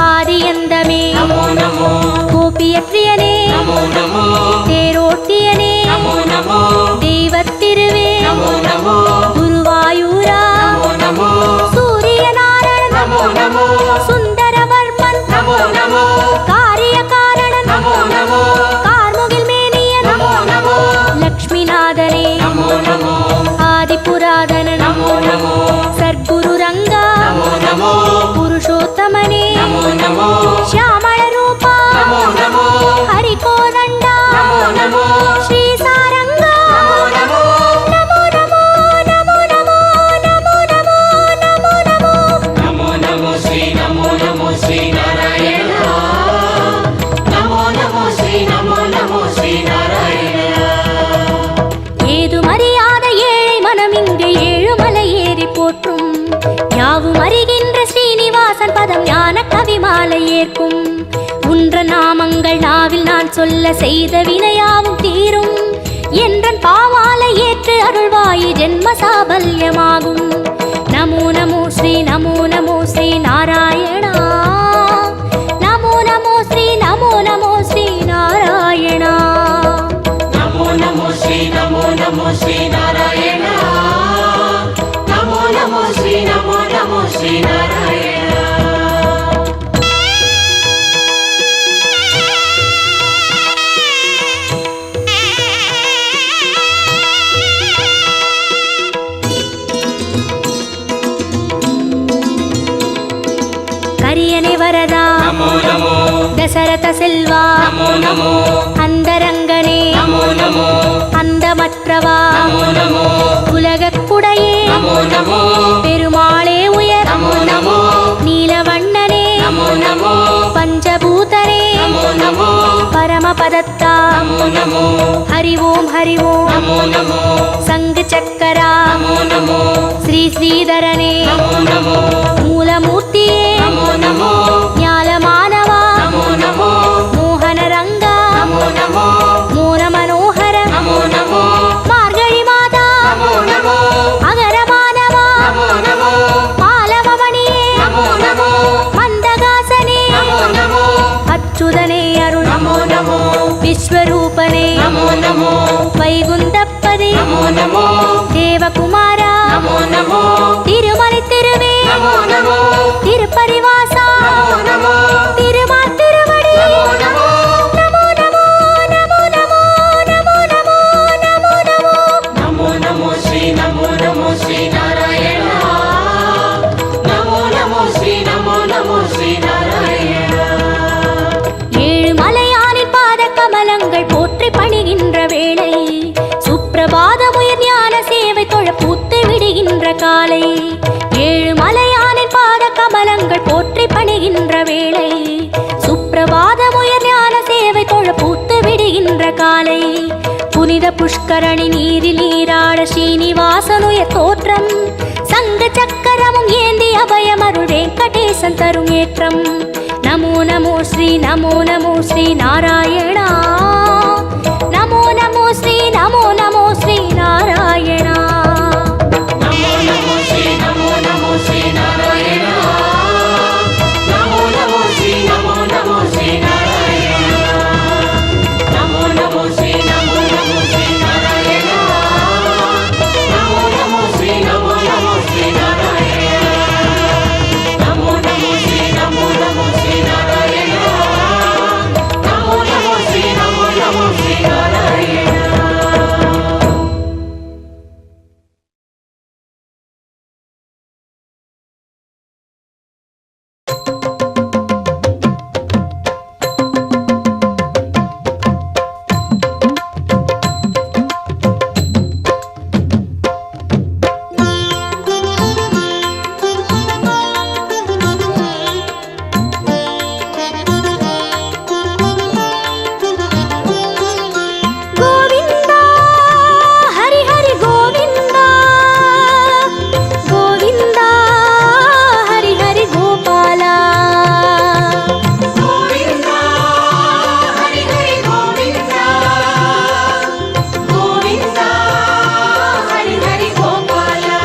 ஆதியந்தமே நமோ நமோ கோபியத்ரியனே நமோ நமோ தேரோட்டியனே நமோ நமோ தெய்வத்திருவே நமோ நமோ குருவாயூரா நமோ நமோ சூரியநாராயணன் நமோ நமோ சுந்தரவர்மன் நமோ நமோ காரியகாரணன் நமோ நமோ கார்முகில் மேனியன் நமோ நமோ லக்ஷ்மிநாதனே நமோ நமோ ஆதிபுராதனன் நமோ நமோ சர்க்குரு ரங்கா நமோ நமோ புருஷோத்தமனே நமோ நமோ ಶ್ಯಾಮಳ ರೂಪ நமோ நமோ ಹರಿಕೋದಂಡ நமோ நமோ ಶ್ರೀ ಸಾರಂಗ நமோ நமோ ನಮೋ ನಮೋ ನಮೋ ನಮೋ ನಮೋ ನಮೋ ನಮೋ ನಮೋ நமோ நமோ ஸ்ரீ நமோ நமோ ஸ்ரீ நாராயண நமோ நமோ ஸ்ரீ நமோ நமோ ஸ்ரீ நாராயண ஏது மறியாத ஏழை மனம் இங்கு ஏழுமலை ஏறி போற்றும் யாவும் அறிகின்ற ஸ்ரீனிவாசன் பதம் ஞான கவிமாலை ஏற்கும் உன்ற நாமங்கள் நாவில் நான் சொல்ல செய்த வினையாவும் தீரும் என்றன் பாவாலை ஏற்று அருள்வாயி ஜென்ம சாபல்யமாகும் நமோ நமோ ஸ்ரீ நமோ நமோ ஸ்ரீ நாராயணா நமோ நமோ ஸ்ரீ நமோ நமோ ஸ்ரீ நாராயணா நமோ நமோ ஸ்ரீ நமோ நமோ ஸ்ரீ நாராயண நமோ நமோ ஸ்ரீ நமோ நமோ ஸ்ரீ நாராயண கரியனே வரதா நமோ நமோ தசரத செல்வா நமோ நமோ அந்தரங்கனே நமோ நமோ அந்தமற்றவா நமோ நமோ உலகக்குடையே நமோ நமோ பெருமாளே உயர் நமோ நமோ நீலவண்ணனே நமோ நமோ பஞ்சபூதனே நமோ நமோ பரமபதத்தா நமோ நமோ ஹரி ஓம் நமோ நமோ சங்கு சக்கரா நமோ நமோ ஸ்ரீ ஸ்ரீதரனே நமோ நமோ மூலமூர்த்தியே நமோ நமோ ஞாலமானவா நமோ நமோ மோகன ரங்கா நமோ நமோ மோன மனோகர நமோ நமோ மார்கழி மாதா நமோ நமோ அகரமானவா நமோ நமோ மாலவமணியே நமோ நமோ மந்தகாசனே நமோ நமோ அச்சுதனே அருள் நமோ நமோ விஸ்வரூபனே நமோ நமோ வைகுந்தப்பதே நமோ நமோ தேவகுமாரா நமோ நமோ திருமலை திருவே நமோ நமோ திருப்பரிவாசா நமோ நமோ திருமால் திருவடி நமோ நமோ நமோ நமோ நமோ நமோ நமோ நமோ நமோ நமோ நமோ நமோ ஸ்ரீ நமோ நமோ ஸ்ரீ நாராயண நமோ நமோ ஸ்ரீ நமோ நமோ ஸ்ரீ நாராயண ஏழு மலையானின் பாத கமலங்கள் போற்றி பணிகின்ற வேளை சுப்பிரபாதமுயர் ஞான சேவை தொழ பூத்து விடுகின்ற காலை ஏழு மலையானின் பாத கமலங்கள் போற்றி பணிகின்ற வேளை சுப்பிரபாதமுயர் ஞான சேவை தொழ பூத்து விடுகின்ற காலை புனித புஷ்கரணி நீரில் நீராட ஸ்ரீனிவாசனுயர் தோற்றம் சங்க சக்கரமும் ஏந்தி அபயம் அருள் வெங்கடேசன் தரும் ஏற்றம் நமோ நமோ ஸ்ரீ நமோ நமோ ஸ்ரீ நாராயணா நமோ நமோ ஸ்ரீ நமோ நமோ ஸ்ரீ நாராயணா நமோ நமோ ஸ்ரீ நமோ நமோ ஸ்ரீ நாராயணா நமோ நமோ ஸ்ரீ நமோ நமோ ஸ்ரீ நாராயணா நமோ நமோ ஸ்ரீ நமோ நமோ ஸ்ரீ நாராயணா நமோ நமோ ஸ்ரீ நமோ நமோ ஸ்ரீ நாராயணா நமோ நமோ ஸ்ரீ நமோ நமோ ஸ்ரீ நாராயணா நமோ நமோ ஸ்ரீ நமோ நமோ ஸ்ரீ நாராயணா. கோவிந்தா ஹரி ஹரி கோவிந்தா கோவிந்தா ஹரி ஹரி கோபாலா கோவிந்தா ஹரி ஹரி கோவிந்தா கோவிந்தா ஹரி ஹரி கோபாலா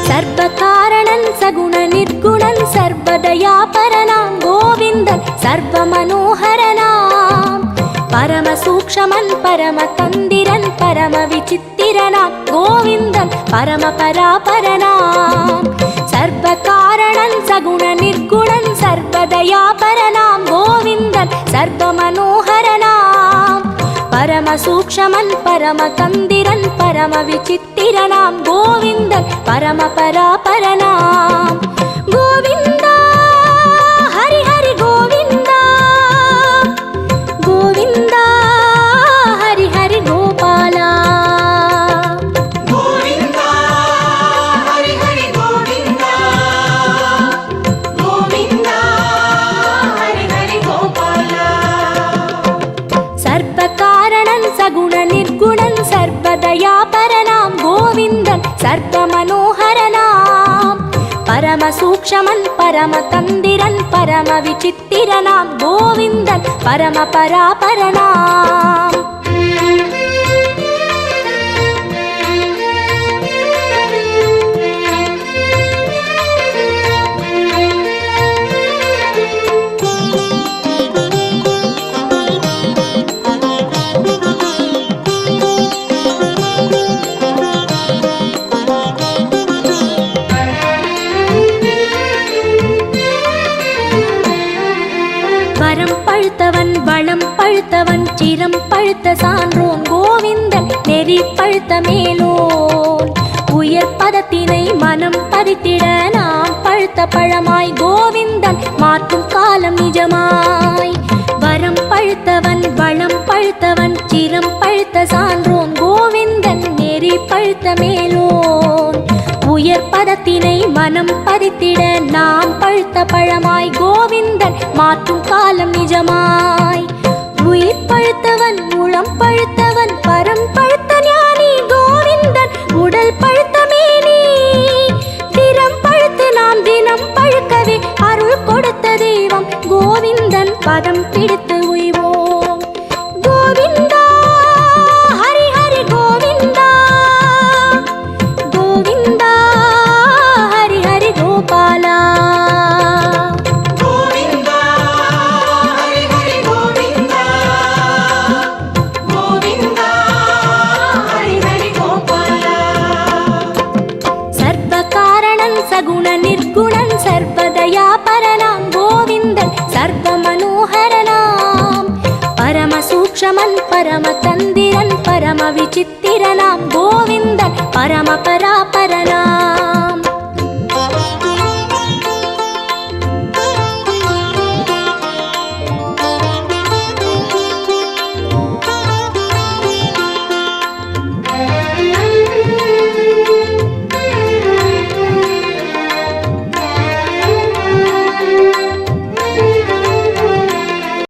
சர்வ காரணன் சகுண நிர்குணன் சர்வதயாபரனாம் கோவிந்தன் சர்வ மனோகரனாம் பரம சூக்ஷமன் பரம தந்திரன் பரம விசித்திரனாம் கோவிந்தன் பரம பராபரனாம் சர்வ காரணன் சகுண நிர்குணன் சர்வதயாபரனாம் கோவிந்தன் சர்வ மனோகரனாம் பரம சூக்ஷமன் பரம தந்திரன் பரம விசித்திரனாம் கோவிந்தன் பரம பராபரனாம் கோவிந்தா ஹரி ஹரி கோவிந்தா கோவிந்தா ஹரி ஹரி கோபாலா கோவிந்தா ஹரி ஹரி கோவிந்தா கோவிந்தா ஹரி ஹரி கோபாலா சர்வ காரணன் சகுண நிர்குணன் சர்வதயாபரனாம் கோவிந்தன் சர்வ மனோகரனாம் பரம சூக்ஷமன் பரம தந்திரன் பரம விசித்திரனாம் கோவிந்தன் பரம பராபரனாம் வரம் பழுத்தவன் வளம் பழுத்தவன் சிரம் பழுத்த சான்றோன் கோவிந்தன் நெறி பழுத்த மேலோன் உயர் பதத்தினை மனம் பறித்திட நாம் பழுத்த பழமாய் கோவிந்தன் மாற்றும் காலம் நிஜமாய் வரம் பழுத்தவன் வளம் பழுத்தவன் சிரம் பழுத்த சான்றோன் கோவிந்தன் நெறி பழுத்த மேலோன் உயர் பதத்தினை மனம் பறித்திட நாம் பழுத்த பழமாய் கோவிந்தன் மாற்றும் காலம் நிஜமாய் உயிர் பழுத்தவன் உளம் பழுத்தவன் பரம் பழுத்த ஞானி கோவிந்தன் உடல் பழுத்த மேனி திறம் பழுத்து நாம் தினம் பழுக்கவே அருள் கொடுத்த தெய்வம் கோவிந்தன் பதம் பிடித்து உய்வோம் கோவிந்தா ஹரி ஹரி கோவிந்தா கோவிந்தா ஹரி ஹரி கோபாலா கோவிந்தா ஹரி ஹரி கோவிந்தா கோவிந்தா ஹரி ஹரி கோபாலா சர்வ காரணன் சகுண நிர்குணன் சர்வதயாபரனாம் கோவிந்தன் சர்வ மனோகரனாம் பரம சூக்ஷமன் பரம தந்திரன் பரம விசித்திரனாம் கோவிந்தன் பரம பராபரனாம்